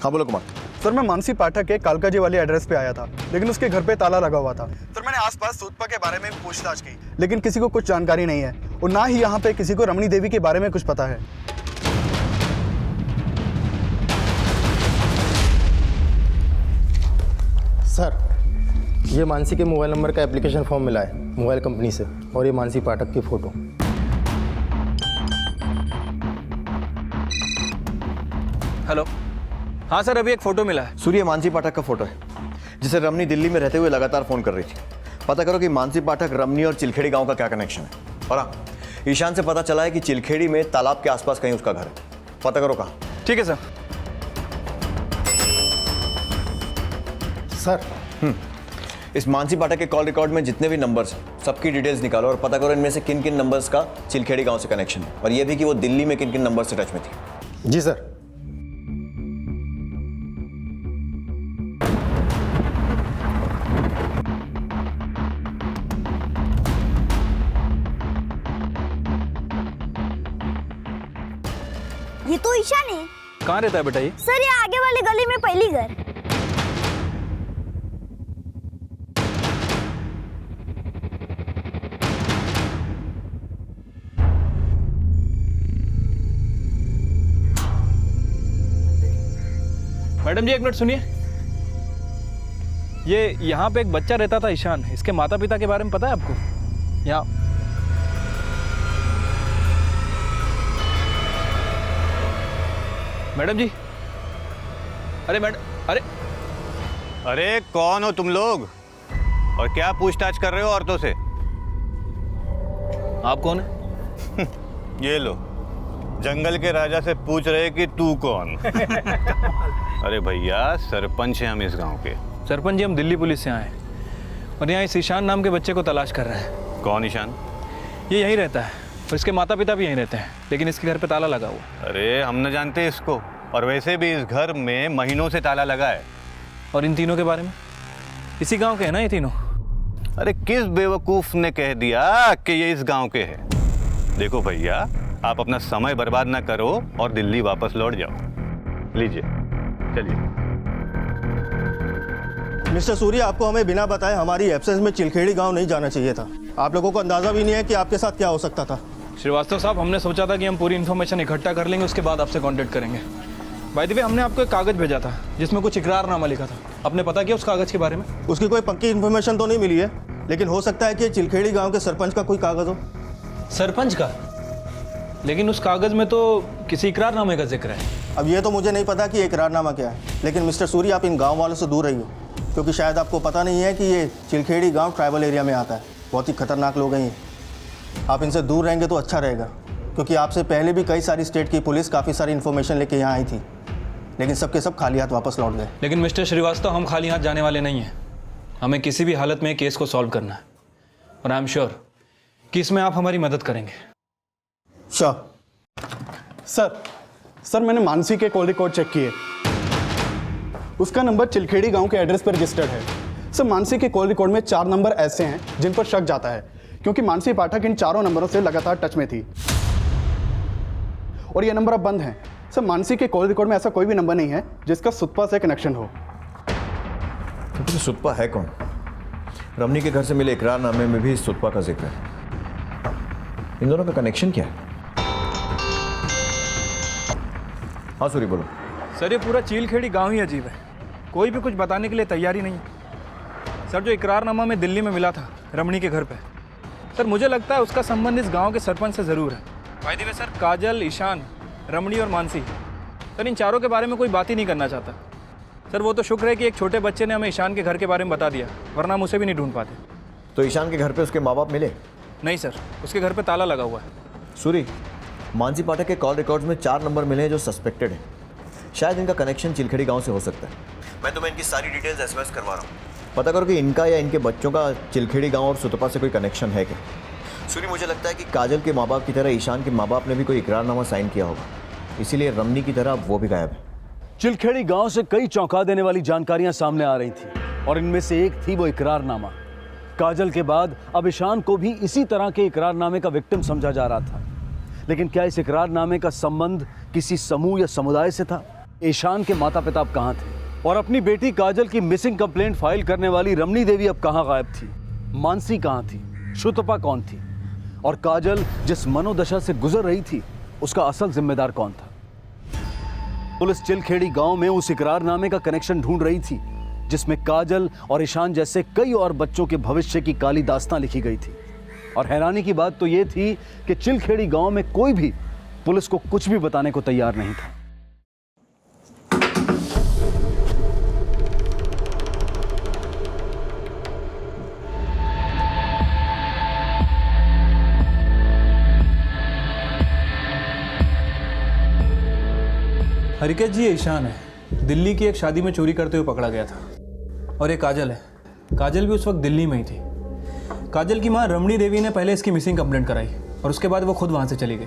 हाँ बोलो कुमार। सर मैं मानसी पाठक के कालकाजी वाले एड्रेस पे आया था, लेकिन उसके घर पे ताला लगा हुआ था। सर मैंने आसपास सूतपा के बारे में भी पूछताछ की, लेकिन किसी को कुछ जानकारी नहीं है और ना ही यहाँ पे किसी को रमणी देवी के बारे में कुछ पता है। सर ये मानसी के मोबाइल नंबर का एप्लीकेशन फॉर्म मिला है मोबाइल कंपनी से, और ये मानसी पाठक की फ़ोटो। हेलो, हाँ सर, अभी एक फ़ोटो मिला है। सूर्य मानसी पाठक का फोटो है, जिसे रमनी दिल्ली में रहते हुए लगातार फ़ोन कर रही थी। पता करो कि मानसी पाठक, रमनी और चिलखेड़ी गांव का क्या कनेक्शन है। और हाँ, ईशान से पता चला है कि चिलखेड़ी में तालाब के आसपास कहीं उसका घर है। पता करो कहाँ। ठीक है सर। सर इस मानसी पाठक के कॉल रिकॉर्ड में जितने भी नंबर्स हैं, सबकी डिटेल्स निकालो और पता करो इनमें से किन किन नंबर्स का चिलखेड़ी गांव से कनेक्शन है, और ये भी कि वो दिल्ली में किन किन नंबर से टच में थी। जी सर। ये तो ईशान है। कहाँ रहता है बेटा ये? सर ये आगे वाले गली में पहली घर। मैडम जी एक मिनट सुनिए, ये यहाँ पे एक बच्चा रहता था ईशान, इसके माता पिता के बारे में पता है आपको? यहाँ मैडम जी, अरे अरे कौन हो तुम लोग और क्या पूछताछ कर रहे हो औरतों से? आप कौन है? ये लो, जंगल के राजा से पूछ रहे कि तू कौन? अरे भैया, सरपंच हैं हम इस गांव के। सरपंच जी, हम दिल्ली पुलिस से आए हैं और यहाँ इस ईशान नाम के बच्चे को तलाश कर रहे हैं। कौन ईशान? ये यहीं रहता है और इसके माता पिता भी यहीं रहते हैं, लेकिन इसके घर पे ताला लगा हुआ। अरे हम न जानते इसको, और वैसे भी इस घर में महीनों से ताला लगा है। और इन तीनों के बारे में? इसी गांव के हैं ना ये तीनों? अरे किस बेवकूफ ने कह दिया कि ये इस गांव के हैं? देखो भैया, आप अपना समय बर्बाद ना करो और दिल्ली वापस लौट जाओ। लीजिए, चलिए। मिस्टर सूर्य, आपको हमें बिना बताए हमारी एब्सेंस में चिलखेड़ी गांव नहीं जाना चाहिए था। आप लोगों को अंदाजा भी नहीं है कि आपके साथ क्या हो सकता था। श्रीवास्तव साहब, हमने सोचा था कि हम पूरी इन्फॉर्मेशन इकट्ठा कर लेंगे, उसके बाद आपसे कांटेक्ट करेंगे। बाय द वे, हमने आपको एक कागज भेजा था जिसमें कुछ इकरारनामा लिखा था। आपने पता किया उस कागज के बारे में? उसकी कोई पक्की इन्फॉर्मेशन तो नहीं मिली है, लेकिन हो सकता है कि चिलखेड़ी गांव के सरपंच का कोई कागज हो। सरपंच का? लेकिन उस कागज में तो किसी इकरारनामे का जिक्र है। अब ये तो मुझे नहीं पता कि इकरारनामा क्या है, लेकिन मिस्टर सूर्य, आप इन गाँव वालों से दूर रहिए, क्योंकि शायद आपको पता नहीं है कि ये चिलखेड़ी गाँव ट्राइबल एरिया में आता है। बहुत ही खतरनाक लोग हैं ये। आप इनसे दूर रहेंगे तो अच्छा रहेगा, क्योंकि आपसे पहले भी कई सारी स्टेट की पुलिस काफ़ी सारी इन्फॉर्मेशन लेके यहाँ आई थी, लेकिन सबके सब खाली हाथ वापस लौट गए। लेकिन मिस्टर श्रीवास्तव, हम खाली हाथ जाने वाले नहीं हैं। हमें किसी भी हालत में केस को सॉल्व करना है, और आई एम श्योर कि इसमें आप हमारी मदद करेंगे। श्योर। सर मैंने मानसी के कॉल रिकॉर्ड चेक किए। उसका नंबर चिलखेड़ी गांव के एड्रेस पर रजिस्टर्ड है। सर, मानसी के कॉल रिकॉर्ड में 4 नंबर ऐसे हैं जिन पर शक जाता है, क्योंकि मानसी पाठक इन चारों नंबरों से लगातार टच में थी, और ये नंबर अब बंद हैं। सर, मानसी के कॉल रिकॉर्ड में ऐसा कोई भी नंबर नहीं है जिसका सुतपा से कनेक्शन हो। तो सुतपा है कौन? रमनी के घर से मिले इकरारनामे में भी सुतपा का जिक्र है। इन दोनों का कनेक्शन क्या है? हाँ सूरी, बोलो। सर, ये पूरा चिलखेड़ी गांव ही अजीब है। कोई भी कुछ बताने के लिए तैयारी नहीं है। सर, जो इकरारनामा में दिल्ली में मिला था रमणी के घर पे, सर मुझे लगता है उसका संबंध इस गांव के सरपंच से ज़रूर है। बाय द वे सर, काजल, ईशान, रमणी और मानसी, सर इन चारों के बारे में कोई बात ही नहीं करना चाहता। सर, वो तो शुक्र है कि एक छोटे बच्चे ने हमें ईशान के घर के बारे में बता दिया, वरना हम उसे भी नहीं ढूंढ पाते। तो ईशान के घर पे उसके माँ बाप मिले? नहीं सर, उसके घर पे ताला लगा हुआ है। सूरी, मानसी पाठक के कॉल रिकॉर्ड्स में 4 नंबर मिले हैं जो सस्पेक्टेड हैं। शायद इनका कनेक्शन चिलखेड़ी गांव से हो सकता है। मैं तुम्हें इनकी सारी डिटेल्स एसएमएस करवा रहा हूँ। पता करो कि इनका या इनके बच्चों का चिलखेड़ी गांव और सुतपा से कोई कनेक्शन है क्या। सूरी, मुझे लगता है कि काजल के माँ बाप की तरह ईशान के माँ बाप ने भी कोई इकरारनामा साइन किया होगा, इसीलिए रमनी की तरह वो भी गायब है। चिलखेड़ी गांव से कई चौंका देने वाली जानकारियां सामने आ रही थी, और इनमें से एक थी वो इकरारनामा। काजल के बाद अब ईशान को भी इसी तरह के इकरारनामे का विक्टिम समझा जा रहा था। लेकिन क्या इस इकरारनामे का संबंध किसी समूह या समुदाय से था? ईशान के माता पिता अब कहाँ थे? और अपनी बेटी काजल की मिसिंग कंप्लेंट फाइल करने वाली रमणी देवी अब कहां गायब थी? मानसी कहां थी? शुतपा कौन थी? और काजल जिस मनोदशा से गुजर रही थी उसका असल जिम्मेदार कौन था? पुलिस चिलखेड़ी गांव में उस इकरारनामे का कनेक्शन ढूंढ रही थी जिसमें काजल और ईशान जैसे कई और बच्चों के भविष्य की काली दास्तां लिखी गई थी। और हैरानी की बात तो यह थी कि चिलखेड़ी गांव में कोई भी पुलिस को कुछ भी बताने को तैयार नहीं था। हरिकेश जी, ये ईशान है, दिल्ली की एक शादी में चोरी करते हुए पकड़ा गया था। और ये काजल है, काजल भी उस वक्त दिल्ली में ही थी। काजल की मां रमणी देवी ने पहले इसकी मिसिंग कंप्लेंट कराई और उसके बाद वो खुद वहाँ से चली गई।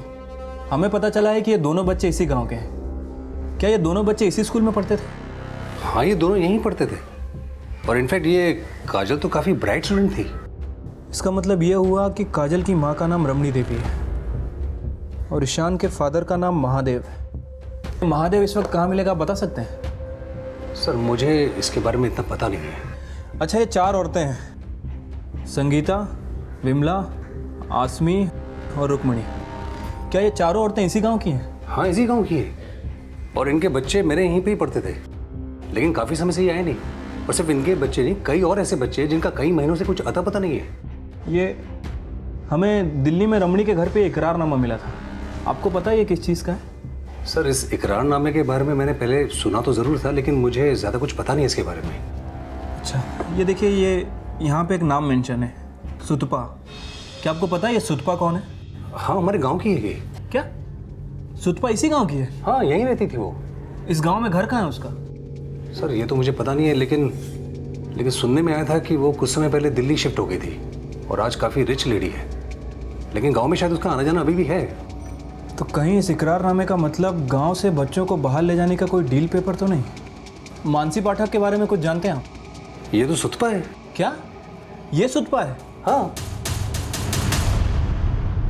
हमें पता चला है कि ये दोनों बच्चे इसी गांव के हैं। क्या ये दोनों बच्चे इसी स्कूल में पढ़ते थे? हाँ, ये दोनों यहीं पढ़ते थे और इनफैक्ट ये काजल तो काफ़ी ब्राइट स्टूडेंट थी। इसका मतलब ये हुआ कि काजल की माँ का नाम रमणी देवी है और ईशान के फादर का नाम महादेव है। महादेव इस वक्त कहाँ मिलेगा, आप बता सकते हैं? सर, मुझे इसके बारे में इतना पता नहीं है। अच्छा, ये 4 औरतें हैं, संगीता, विमला, आसमी और रुक्मणी। क्या ये चारों औरतें इसी गांव की हैं? हाँ, इसी गांव की है और इनके बच्चे मेरे यहीं पे ही पढ़ते थे, लेकिन काफ़ी समय से ये आए नहीं। और सिर्फ इनके बच्चे नहीं, कई और ऐसे बच्चे हैं जिनका कई महीनों से कुछ अता पता नहीं है। ये हमें दिल्ली में रमणी के घर पे इकरारनामा मिला था, आपको पता है ये किस चीज़ का है? सर, इस इकरारनामे के बारे में मैंने पहले सुना तो ज़रूर था, लेकिन मुझे ज़्यादा कुछ पता नहीं है इसके बारे में। अच्छा, ये देखिए, ये यहाँ पे एक नाम मेंशन है, सुतपा। क्या आपको पता है ये सुतपा कौन है? हाँ, हमारे गांव की है ये। क्या सुतपा इसी गांव की है? हाँ, यहीं रहती थी वो। इस गांव में घर कहाँ है उसका? सर, ये तो मुझे पता नहीं है, लेकिन सुनने में आया था कि वो कुछ समय पहले दिल्ली शिफ्ट हो गई थी और आज काफ़ी रिच लेडी है, लेकिन गाँव में शायद उसका आना जाना अभी भी है। तो कहीं इस इकरारनामे का मतलब गांव से बच्चों को बाहर ले जाने का कोई डील पेपर तो नहीं? मानसी पाठक के बारे में कुछ जानते हैं आप? ये तो सुतपा है। क्या ये सुतपा है? हाँ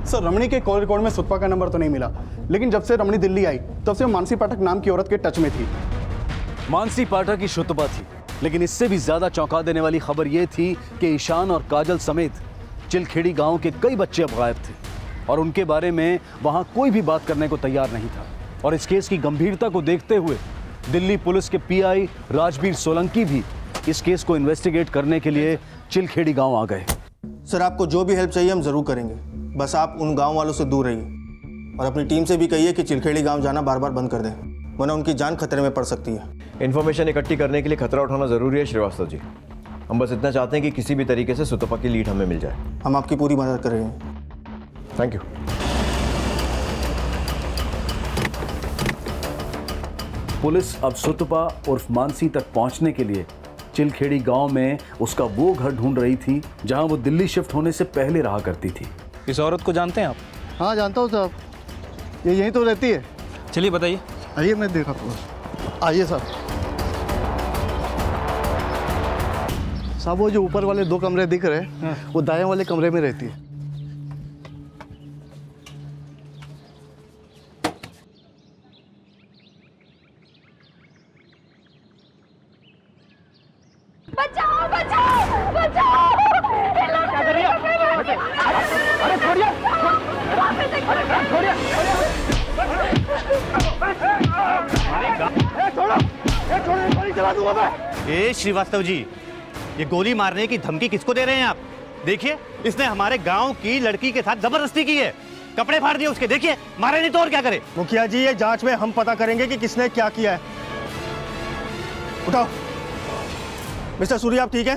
सर, रमणी के कॉल रिकॉर्ड में सुतपा का नंबर तो नहीं मिला, लेकिन जब से रमणी दिल्ली आई तब से वो मानसी पाठक नाम की औरत के टच में थी। मानसी पाठक की शुतपा थी, लेकिन इससे भी ज्यादा चौंका देने वाली खबर यह थी कि ईशान और काजल समेत चिलखेड़ी गांव के कई बच्चे अब गायब थे और उनके बारे में वहां कोई भी बात करने को तैयार नहीं था। और इस केस की गंभीरता को देखते हुए दिल्ली पुलिस के पीआई राजवीर सोलंकी भी इस केस को इन्वेस्टिगेट करने के लिए चिलखेड़ी गांव आ गए। सर, आपको जो भी हेल्प चाहिए हम ज़रूर करेंगे, बस आप उन गांव वालों से दूर रहिए और अपनी टीम से भी कहिए कि चिलखेड़ी गांव जाना बार बार बंद कर दें, वरना उनकी जान खतरे में पड़ सकती है। इन्फॉर्मेशन इकट्ठी करने के लिए खतरा उठाना ज़रूरी है श्रीवास्तव जी। हम बस इतना चाहते हैं कि किसी भी तरीके से सुतपा की लीड हमें मिल जाए। हम आपकी पूरी मदद कर रहे हैं। Thank you. पुलिस अब सुतपा उर्फ मानसी तक पहुंचने के लिए चिलखेड़ी गांव में उसका वो घर ढूंढ रही थी जहां वो दिल्ली शिफ्ट होने से पहले रहा करती थी। इस औरत को जानते हैं आप? हाँ, जानता हूँ साहब, ये यहीं तो रहती है। चलिए बताइए। आइए, मैं देखा तो। आइए साहब। साहब, वो जो ऊपर वाले 2 कमरे दिख रहे हैं, वो दाएं वाले कमरे में रहती है। बचाओ बचाओ बचाओ! क्या कर रही है? अरे छोड़िए! ए श्रीवास्तव जी, ये गोली मारने की धमकी किसको दे रहे हैं आप? देखिए, इसने हमारे गांव की लड़की के साथ जबरदस्ती की है, कपड़े फाड़ दिए उसके। देखिए, मारे नहीं तो और क्या करे? मुखिया जी, ये जांच में हम पता करेंगे कि किसने क्या किया है। उठाओ। मिस्टर सूर्य, आप ठीक है?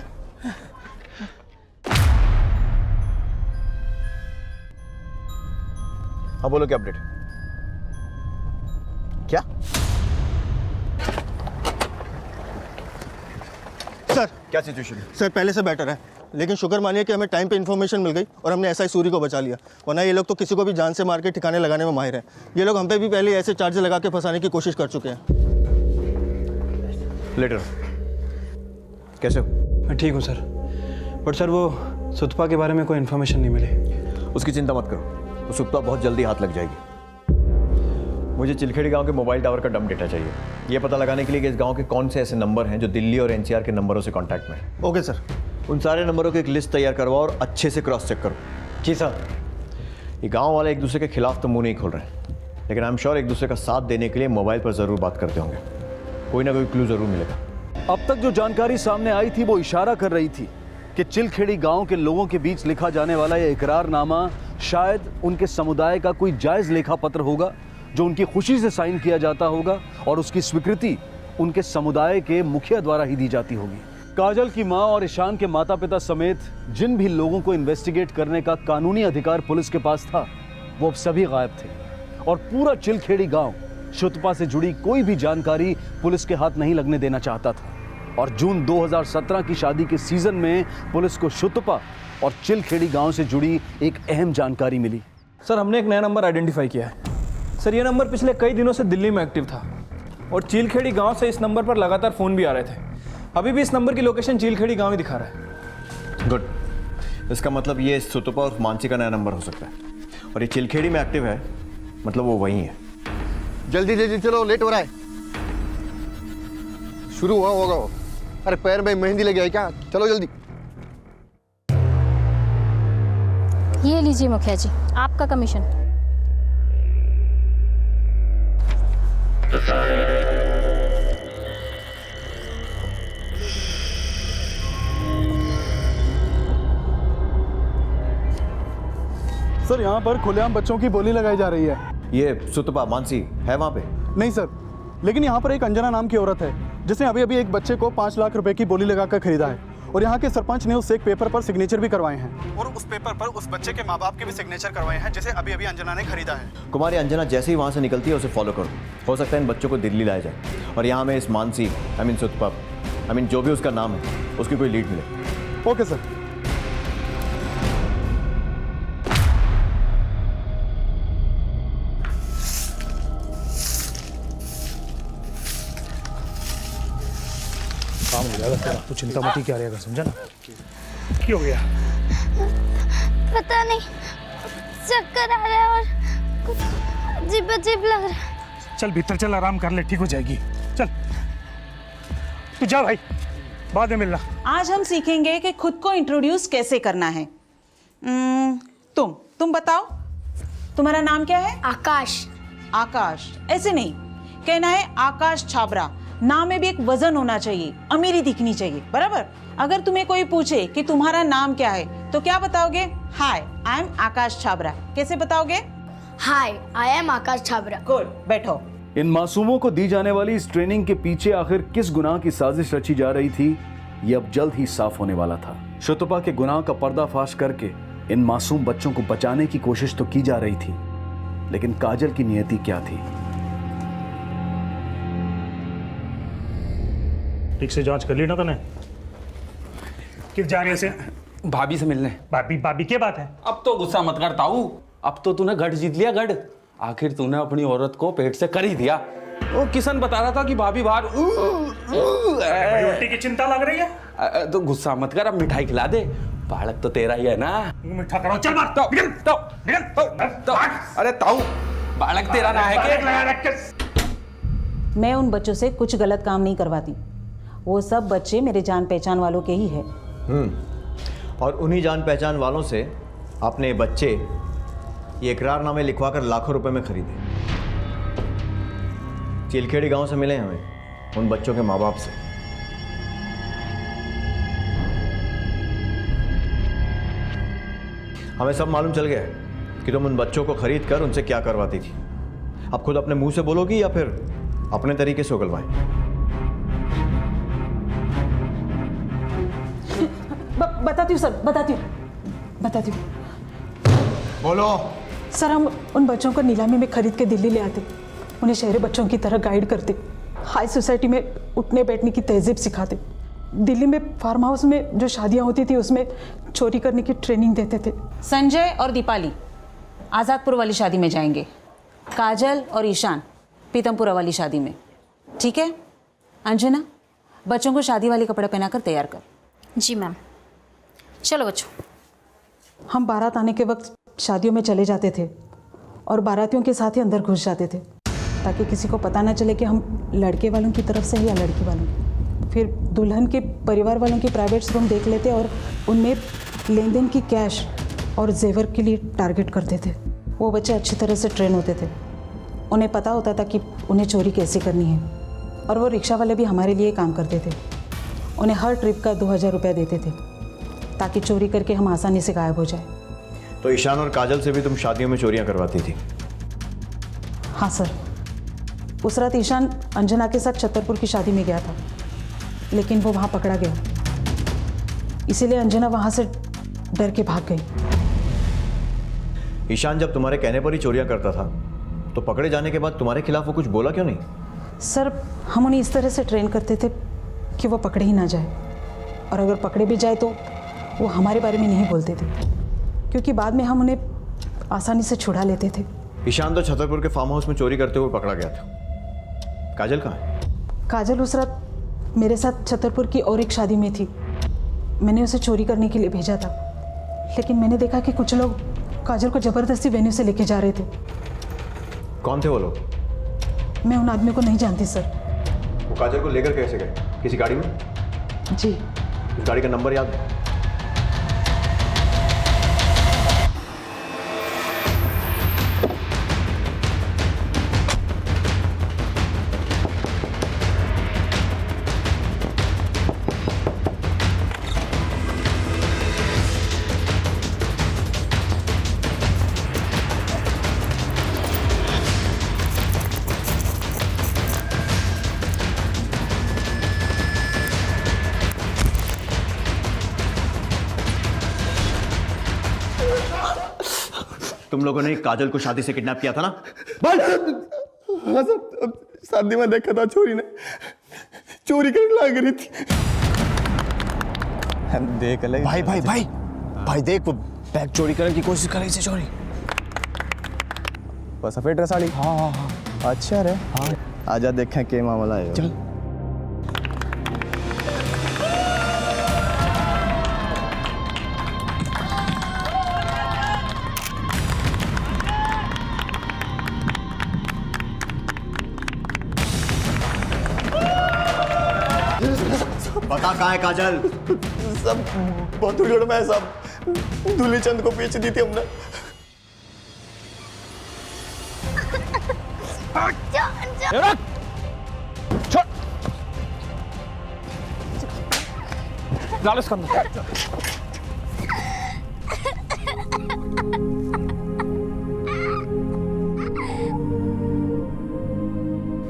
हाँ, बोलो क्या अपडेट? क्या? सर, क्या सिचुएशन है? सर, पहले से बेटर है, लेकिन शुक्र मानिए कि हमें टाइम पे इन्फॉर्मेशन मिल गई और हमने एसआई सूरी को बचा लिया, वरना ये लोग तो किसी को भी जान से मार के ठिकाने लगाने में माहिर हैं। ये लोग हम पे भी पहले ऐसे चार्ज लगा के फंसाने की कोशिश कर चुके हैं। लेटर कैसे हो? मैं ठीक हूँ सर, बट सर वो सुतपा के बारे में कोई इन्फॉर्मेशन नहीं मिली। उसकी चिंता मत करो, वो सुतपा बहुत जल्दी हाथ लग जाएगी। मुझे चिलखेड़ी गांव के मोबाइल टावर का डंप डेटा चाहिए, ये पता लगाने के लिए कि इस गांव के कौन से ऐसे नंबर हैं जो दिल्ली और एनसीआर के नंबरों से कांटेक्ट में हैं। Okay sir. उन सारे नंबरों की एक लिस्ट तैयार करवाओ और अच्छे से क्रॉस चेक करो। जी सर। ये गांव वाले एक दूसरे के खिलाफ तो मुंह नहीं खोल रहे, लेकिन आई एम श्योर एक दूसरे का साथ देने के लिए मोबाइल पर ज़रूर बात करते होंगे। कोई ना कोई क्लू ज़रूर मिलेगा। अब तक जो जानकारी सामने आई थी वो इशारा कर रही थी कि चिलखेड़ी गांव के लोगों के बीच लिखा जाने वाला यह इकरारनामा शायद उनके समुदाय का कोई जायज़ लेखा पत्र होगा जो उनकी खुशी से साइन किया जाता होगा और उसकी स्वीकृति उनके समुदाय के मुखिया द्वारा ही दी जाती होगी। काजल की मां और ईशान के माता पिता समेत जिन भी लोगों को इन्वेस्टिगेट करने का कानूनी अधिकार पुलिस के पास था वो अब सभी गायब थे और पूरा चिलखेड़ी गांव शुतपा से जुड़ी कोई भी जानकारी पुलिस के हाथ नहीं लगने देना चाहता था। और जून 2017 की शादी के सीजन में पुलिस को शुतपा और चिलखेड़ी गांव से जुड़ी एक अहम जानकारी मिली। सर, हमने एक नया नंबर आइडेंटिफाई किया है। सर, ये नंबर पिछले कई दिनों से दिल्ली में एक्टिव था और चिलखेड़ी गांव से इस नंबर पर लगातार फ़ोन भी आ रहे थे। अभी भी इस नंबर की लोकेशन चिलखेड़ी गांव ही दिखा रहा है। गुड, इसका मतलब ये सुतपा और मानसी का नया नंबर हो सकता है और ये चिलखेड़ी में एक्टिव है, मतलब वो वही है। जल्दी जल्दी चलो, लेट हो रहा है। शुरू हुआ होगा। अरे पैर में मेहंदी लगी है क्या? चलो जल्दी। ये लीजिए मुखिया जी, आपका कमीशन। सर, यहाँ पर खुलेआम बच्चों की बोली लगाई जा रही है। ये सुतपा मानसी है वहाँ पे? नहीं सर, लेकिन यहाँ पर एक अंजना नाम की औरत है जिसने अभी अभी एक बच्चे को 5 लाख रुपए की बोली लगाकर खरीदा है और यहाँ के सरपंच ने उससे एक पेपर पर सिग्नेचर भी करवाए हैं और उस पेपर पर उस बच्चे के माँ बाप के भी सिग्नेचर करवाए हैं जिसे अभी अभी अंजना ने खरीदा है। कुमारी अंजना जैसे ही वहाँ से निकलती है उसे फॉलो करो, हो सकता है इन बच्चों को दिल्ली लाया जाए और यहाँ में इस मानसी सुतपा जो भी उसका नाम है उसकी कोई लीड मिले। Okay sir. काम हो जाएगा तेरा, तू चिंता मत ही क्या रहेगा, समझा ना? क्या हो गया? पता नहीं, चक्कर आ रहा है और कुछ अजीब अजीब लग रहा है। चल भीतर चल, आराम कर ले, ठीक हो जाएगी। चल तू जा भाई, बाद में मिलना। आज हम सीखेंगे कि खुद को इंट्रोड्यूस कैसे करना है। तुम बताओ, तुम्हारा नाम क्या है? आकाश। आकाश ऐसे नहीं कहना है, आकाश छाबरा। नाम में भी एक वजन होना चाहिए, अमीरी दिखनी चाहिए, बराबर? अगर तुम्हें कोई पूछे कि तुम्हारा नाम क्या है तो क्या बताओगे? Hi, I am Akash Chhabra. कैसे बताओगे? Hi, I am Akash Chhabra. Good, बैठो। इन मासूमों को दी जाने वाली इस ट्रेनिंग के पीछे आखिर किस गुनाह की साजिश रची जा रही थी, ये अब जल्द ही साफ होने वाला था। शुतपा के गुनाह का पर्दाफाश करके इन मासूम बच्चों को बचाने की कोशिश तो की जा रही थी, लेकिन काजल की नियति क्या थी? ठीक से जांच कर ली ना तूने? किस जा रहे से? भाभी से मिलने। भाभी क्या बात है? अब तो गुस्सा मत कर ताऊ, अब तो तूने गढ़ जीत लिया, गढ़। आखिर तूने अपनी औरत को पेट से कर ही दिया। वो किशन बता रहा था कि भाभी बाहर उल्टी की चिंता लग रही है। तो गुस्सा मत कर, अब मिठाई खिला दे, बालक तो तेरा ही है ना। मिठा करो, चल बात। अरे ताऊ, बालक तेरा ना है के? मैं उन बच्चों से कुछ गलत काम नहीं करवाती, वो सब बच्चे मेरे जान पहचान वालों के ही है। और उन्हीं जान पहचान वालों से आपने बच्चे ये इकरारनामे लिखवाकर लाखों रुपए में खरीदे। चिलखेड़ी गांव से मिले हमें उन बच्चों के माँ बाप से। हमें सब मालूम चल गया कि तुम उन बच्चों को खरीद कर उनसे क्या करवाती थी। अब खुद अपने मुंह से बोलोगी या फिर अपने तरीके से उगलवाएं? बताती हूँ सर, बताती हूँ। बोलो। सर, हम उन बच्चों को नीलामी में खरीद के दिल्ली ले आते, उन्हें शहरी बच्चों की तरह गाइड करते, हाई सोसाइटी में उठने बैठने की तहजीब सिखाते, दिल्ली में फार्म हाउस में जो शादियाँ होती थी उसमें चोरी करने की ट्रेनिंग देते थे। संजय और दीपाली आज़ादपुर वाली शादी में जाएंगे, काजल और ईशान पीतमपुरा वाली शादी में, ठीक है? अंजना, बच्चों को शादी वाले कपड़े पहनाकर तैयार कर। जी मैम। चलो बच्चों। हम बारात आने के वक्त शादियों में चले जाते थे और बारातियों के साथ ही अंदर घुस जाते थे। ताकि किसी को पता ना चले कि हम लड़के वालों की तरफ से हैं या लड़की वालों की। फिर दुल्हन के परिवार वालों के प्राइवेट रूम देख लेते और उनमें लेन देन की कैश और जेवर के लिए टारगेट करते थे। वो बच्चे अच्छी तरह से ट्रेन होते थे, उन्हें पता होता था कि उन्हें चोरी कैसे करनी है, और वो रिक्शा वाले भी हमारे लिए काम करते थे। उन्हें हर ट्रिप का 2000 रुपया देते थे ताकि चोरी करके हम आसानी से गायब हो जाए। तो ईशान और काजल से भी तुम शादियों में चोरियां करवाती थी? हाँ सर, उस रात ईशान अंजना के साथ छतरपुर की शादी में गया था, लेकिन वो वहाँ पकड़ा गया, इसीलिए अंजना वहाँ से डर के भाग गई। ईशान जब तुम्हारे कहने पर ही चोरियां करता था तो पकड़े जाने के बाद तुम्हारे खिलाफ वो कुछ बोला क्यों नहीं? सर, हम उन्हें इस तरह से ट्रेन करते थे कि वो पकड़े ही ना जाए, और अगर पकड़े भी जाए तो वो हमारे बारे में नहीं बोलते थे, क्योंकि बाद में हम उन्हें आसानी से छुड़ा लेते थे। ईशान तो छतरपुर के फार्म हाउस में चोरी करते हुए पकड़ा गया था। काजल कहाँ है? काजल उस रात मेरे साथ छतरपुर की और एक शादी में थी। मैंने उसे चोरी करने के लिए भेजा था, लेकिन मैंने देखा कि कुछ लोग काजल को जबरदस्ती वेन्यू से लेके जा रहे थे। कौन थे वो लोग? मैं उन आदमी को नहीं जानती सर। वो काजल को लेकर कैसे गए? किसी गाड़ी में? जी। उस गाड़ी का नंबर याद है? तुम लोगों ने काजल को शादी से किडनैप किया था ना? हाँ सर, शादी में देखा था चोरी ने चोरी करने लग रही थी। देख ले भाई भाई भाई भाई देख, वो बैग चोरी करने की कोशिश कर रही थी। चोरी वो सफेद ड्रेस वाली? हाँ हाँ हाँ। अच्छा रे, हाँ आजा देखें क्या मामला है। चल। बता कहाँ है काजल? सब बहुत उजड़ में है, सब दूली चंद को बेच दी थी हमने। डाल इसका अंदर।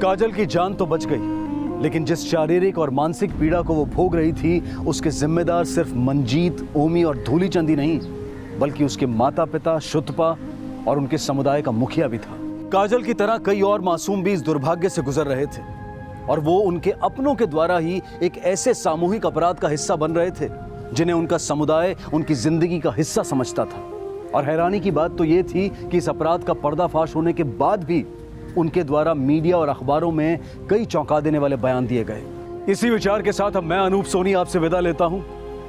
काजल की जान तो बच गई, लेकिन जिस शारीरिक और मानसिक पीड़ा को वो भोग रही थी, उसके जिम्मेदार सिर्फ मंजीत, ओमी और धूलीचंद ही नहीं, बल्कि उसके माता पिता, शुतपा और उनके समुदाय का मुखिया भी था। काजल की तरह कई और मासूम भी इस दुर्भाग्य से गुजर रहे थे, और वो उनके अपनों के द्वारा ही एक ऐसे सामूहिक अपराध का हिस्सा बन रहे थे जिन्हें उनका समुदाय उनकी जिंदगी का हिस्सा समझता था। और हैरानी की बात तो ये थी कि इस अपराध का पर्दाफाश होने के बाद भी उनके द्वारा मीडिया और अखबारों में कई चौंका देने वाले बयान दिए गए। इसी विचार के साथ अब मैं अनूप सोनी आपसे विदा लेता हूं।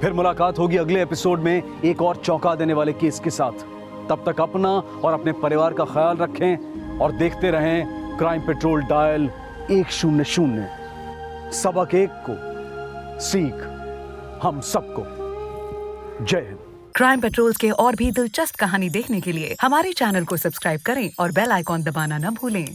फिर मुलाकात होगी अगले एपिसोड में एक और चौंका देने वाले केस के साथ। तब तक अपना और अपने परिवार का ख्याल रखें और देखते रहें क्राइम पेट्रोल डायल 100। सबक एक को, सीख हम सबको। जय हिंद। क्राइम पेट्रोल के और भी दिलचस्प कहानी देखने के लिए हमारे चैनल को सब्सक्राइब करें और बेल आइकॉन दबाना न भूलें।